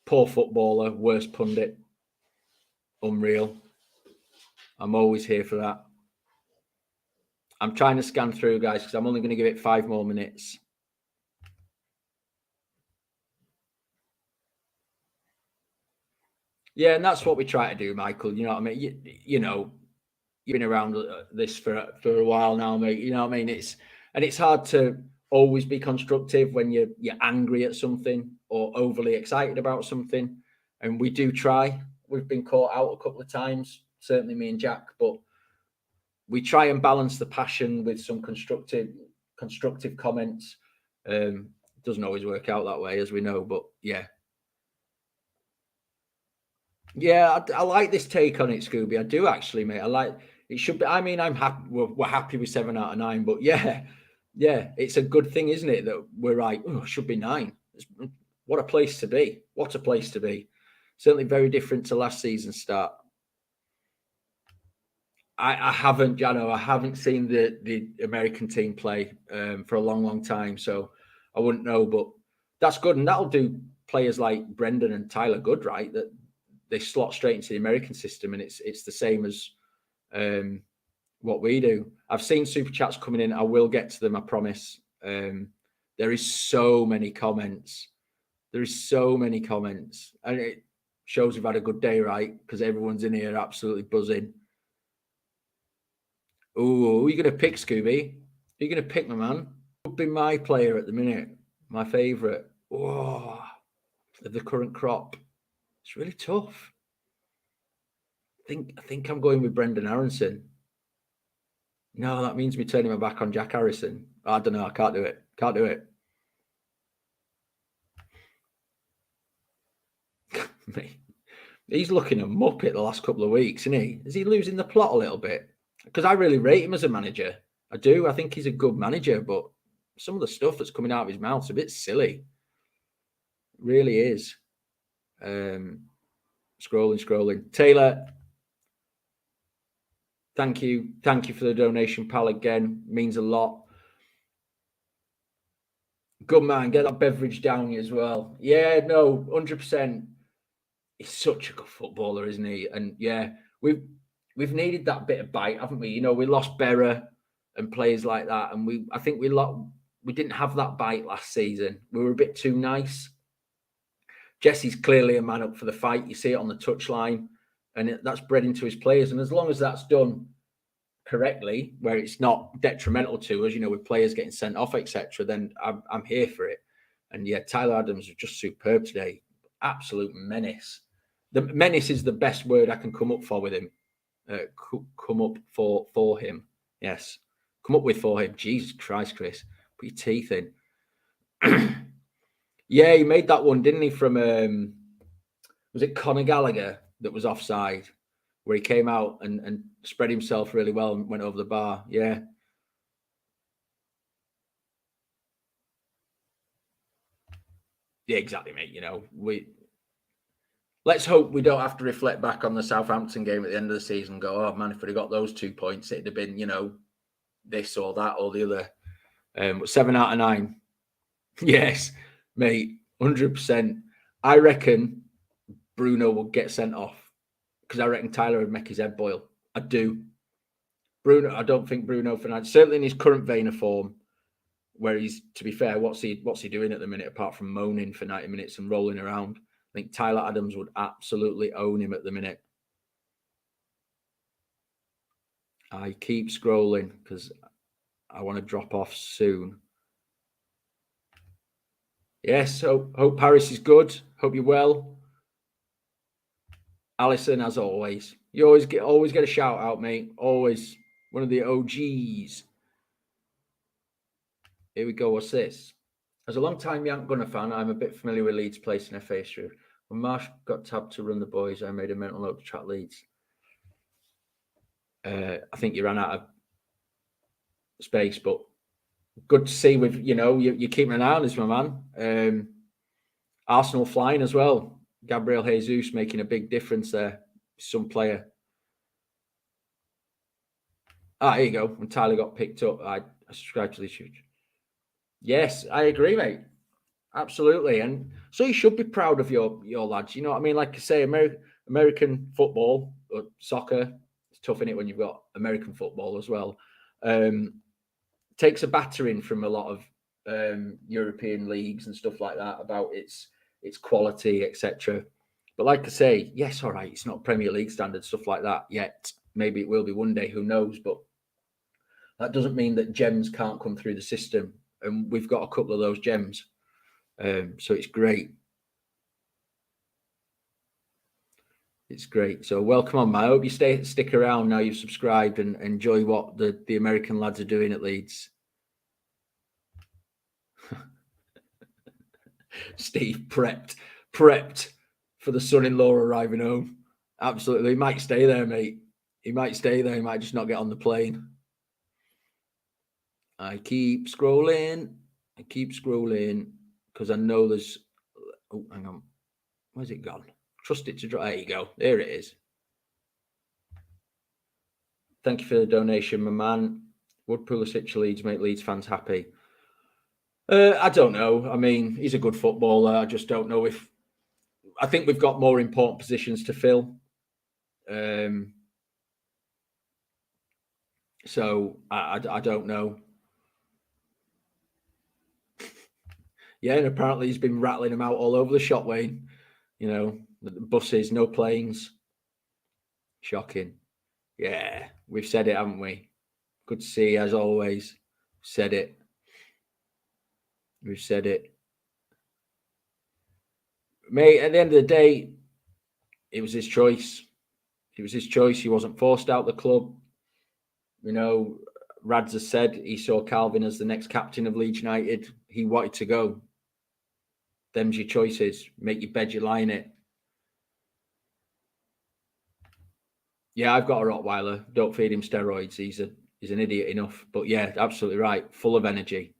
Poor footballer, worst pundit. Unreal. I'm always here for that. I'm trying to scan through, guys, because I'm only going to give it 5 more minutes. Yeah, and that's what we try to do, Michael. You know what I mean? You know, you've been around this for a while now, mate. You know what I mean? It's hard to always be constructive when you're angry at something or overly excited about something. And we do try. We've been caught out a couple of times, certainly me and Jack, but we try and balance the passion with some constructive comments. Doesn't always work out that way, as we know, but yeah. Yeah, I like this take on it, Scooby. I do actually, mate. I like it. Should be. I mean, I'm happy. We're happy with 7 out of 9, but yeah, it's a good thing, isn't it? That we're right. Oh, it should be 9. What a place to be. What a place to be. Certainly very different to last season's start. I haven't, Jano. I haven't seen the American team play for a long time, so I wouldn't know. But that's good, and that'll do players like Brendan and Tyler good, right? That they slot straight into the American system, and it's the same as what we do. I've seen super chats coming in. I will get to them, I promise. There is so many comments. And it shows we've had a good day, right? Because everyone's in here absolutely buzzing. Oh, who are you going to pick, Scooby? Who are you going to pick, my man? Would be my player at the minute. My favourite. Oh, of the current crop. It's really tough. I think I'm going with Brendan Aronson. No, that means me turning my back on Jack Harrison. I don't know. I can't do it. Mate, he's looking a muppet the last couple of weeks, isn't he? Is he losing the plot a little bit? Because I really rate him as a manager. I do. I think he's a good manager, but some of the stuff that's coming out of his mouth is a bit silly. It really is. Scrolling. Taylor, thank you for the donation, pal. Again, means a lot. Good man, get that beverage down as well. Yeah, no, 100%. He's such a good footballer, isn't he? And yeah, we've needed that bit of bite, haven't we? You know, we lost Berra and players like that, and I think we didn't have that bite last season. We were a bit too nice. Jesse's clearly a man up for the fight. You see it on the touchline, and that's bred into his players. And as long as that's done correctly, where it's not detrimental to us, you know, with players getting sent off, etc., then I'm here for it. And yeah, Tyler Adams was just superb today. Absolute menace. The menace is the best word I can come up for with him. Come up for him. Yes. Come up with for him. Jesus Christ, Chris. Put your teeth in. Yeah, he made that one, didn't he, from, was it Conor Gallagher that was offside, where he came out and spread himself really well and went over the bar. Yeah. Yeah, exactly, mate. You know, let's hope we don't have to reflect back on the Southampton game at the end of the season and go, oh, man, if we'd have got those 2 points, it'd have been, you know, this or that or the other. But 7 out of 9. Yes, mate, 100%. I reckon Bruno will get sent off because I reckon Tyler would make his head boil. I do. Bruno, I don't think Bruno Fernandes, certainly in his current vein of form, where he's, to be fair, what's he doing at the minute apart from moaning for 90 minutes and rolling around? I think Tyler Adams would absolutely own him at the minute. I keep scrolling because I want to drop off soon. Yes, hope Paris is good. Hope you're well. Alison, as always. You always get a shout out, mate. Always one of the OGs. Here we go. What's this? As a long-time Yank Gunner fan, I'm a bit familiar with Leeds place in FA Street. When Marsch got tabbed to run the boys, I made a mental note to track Leeds. I think you ran out of space, but good to see with, you're keeping an eye on this, my man. Arsenal flying as well. Gabriel Jesus making a big difference there. Some player. Here you go. When Tyler got picked up, I subscribed to this huge. Yes, I agree, mate. Absolutely. And so you should be proud of your lads. You know what I mean? Like I say, American football or soccer, it's tough, innit, when you've got American football as well. Takes a battering from a lot of European leagues and stuff like that about its quality, etc. But like I say, yes, all right, it's not Premier League standard, stuff like that yet. Maybe it will be one day, who knows? But that doesn't mean that gems can't come through the system. And we've got a couple of those gems. So it's great. It's great. So welcome on, man. I hope you stick around now you've subscribed and enjoy what the American lads are doing at Leeds. Steve prepped for the son-in-law arriving home. Absolutely. He might stay there, mate. He might stay there. He might just not get on the plane. I keep scrolling because I know there's... Oh, hang on. Where's it gone? Trust it to drop. There you go. There it is. Thank you for the donation, my man. Would Pulisic Leeds make Leeds fans happy? I don't know. I mean, he's a good footballer. I just don't know if... I think we've got more important positions to fill. So I don't know. Yeah, and apparently he's been rattling them out all over the shop, Wayne. The buses, no planes. Shocking. Yeah, we've said it, haven't we? Good to see, as always. Said it. We've said it. Mate, at the end of the day, it was his choice. It was his choice. He wasn't forced out the club. Rads has said he saw Calvin as the next captain of Leeds United. He wanted to go. Them's your choices. Make your bed, you lie in it. Yeah, I've got a Rottweiler. Don't feed him steroids. He's an idiot enough. But yeah, absolutely right. Full of energy.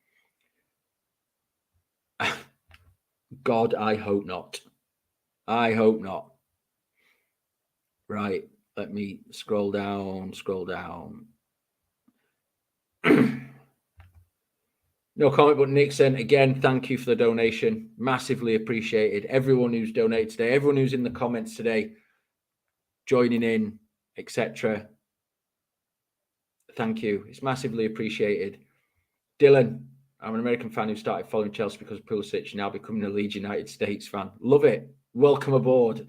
God, I hope not. I hope not. Right. Let me scroll down. No comment, but Nixon, again, thank you for the donation. Massively appreciated. Everyone who's donated today, everyone who's in the comments today, joining in, etc. Thank you. It's massively appreciated. Dylan, I'm an American fan who started following Chelsea because of Pulisic and now becoming a Leeds United States fan. Love it. Welcome aboard.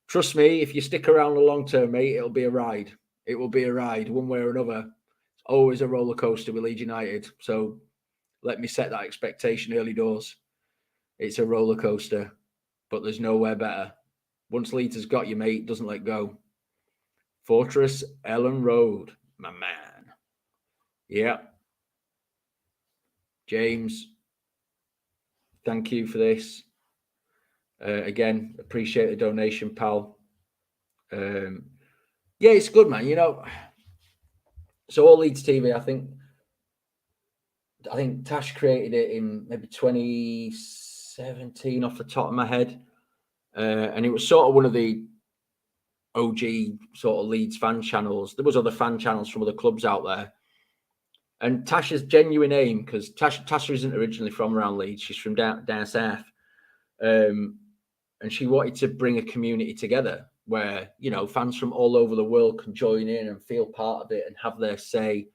Trust me, if you stick around the long term, mate, it'll be a ride. It will be a ride one way or another. It's always a roller coaster with Leeds United. So let me set that expectation early doors. It's a roller coaster, but there's nowhere better. Once Leeds has got you, mate, doesn't let go. Fortress Elland Road, my man. Yeah. James, thank you for this. Again, appreciate the donation, pal. Yeah, it's good, man. So All Leeds TV, I think Tash created it in maybe 2017 off the top of my head. And it was sort of one of the OG sort of Leeds fan channels. There was other fan channels from other clubs out there. And Tasha's genuine aim, because Tasha isn't originally from around Leeds. She's from down south. And and she wanted to bring a community together where, you know, fans from all over the world can join in and feel part of it and have their say,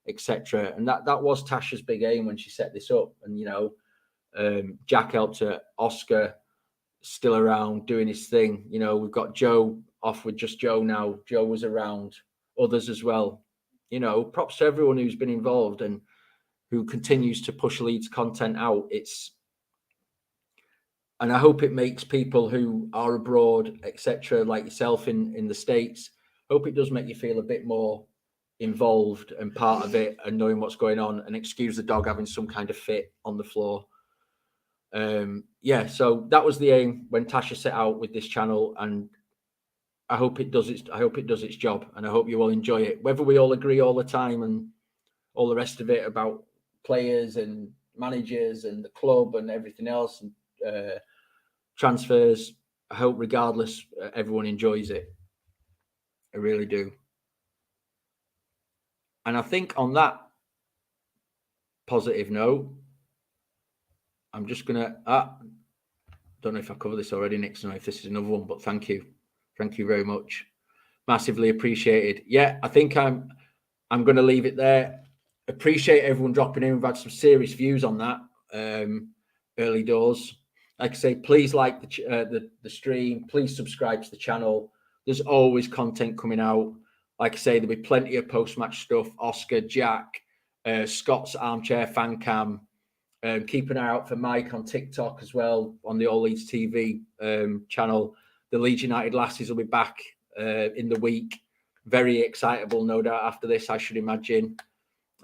etc. And that was Tasha's big aim when she set this up. And, you know, Jack helped her, Oscar still around doing his thing. You know, we've got Joe off with just Joe now. Joe was around, others as well. You know, props to everyone who's been involved and who continues to push Leeds content out. And I hope it makes people who are abroad, etc., like yourself in the States, hope it does make you feel a bit more involved and part of it and knowing what's going on, and excuse the dog having some kind of fit on the floor. Yeah, so that was the aim when Tasha set out with this channel, and I hope it does its job, and I hope you all enjoy it. Whether we all agree all the time and all the rest of it about players and managers and the club and everything else and transfers, I hope regardless everyone enjoys it. I really do. And I think on that positive note, I'm just gonna don't know if I covered this already, Nick, so if this is another one, but thank you very much, massively appreciated. Yeah, I think I'm gonna leave it there. Appreciate everyone dropping in. We've had some serious views on that early doors. Like I say, please like the stream. Please subscribe to the channel. There's always content coming out. Like I say, there'll be plenty of post-match stuff. Oscar, Jack, Scott's Armchair Fan Cam. Keep an eye out for Mike on TikTok as well, on the All Leeds TV channel. The Leeds United Lassies will be back in the week. Very excitable, no doubt, after this, I should imagine.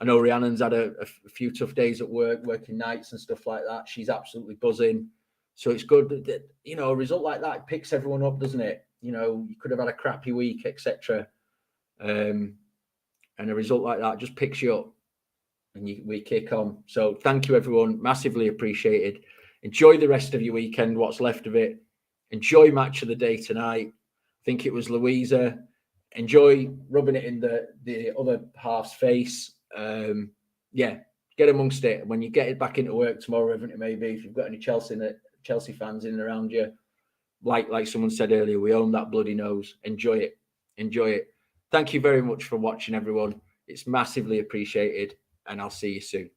I know Rhiannon's had a few tough days at work, working nights and stuff like that. She's absolutely buzzing. So it's good that, you know, a result like that picks everyone up, doesn't it? You know, you could have had a crappy week, etc. And a result like that just picks you up and we kick on. So thank you, everyone. Massively appreciated. Enjoy the rest of your weekend, what's left of it. Enjoy match of the day tonight. I think it was Louisa. Enjoy rubbing it in the other half's face. Yeah, get amongst it. When you get it back into work tomorrow, whatever it may be, if you've got any Chelsea fans in and around you, like someone said earlier, we own that bloody nose. Enjoy it. Enjoy it. Thank you very much for watching, everyone. It's massively appreciated, and I'll see you soon.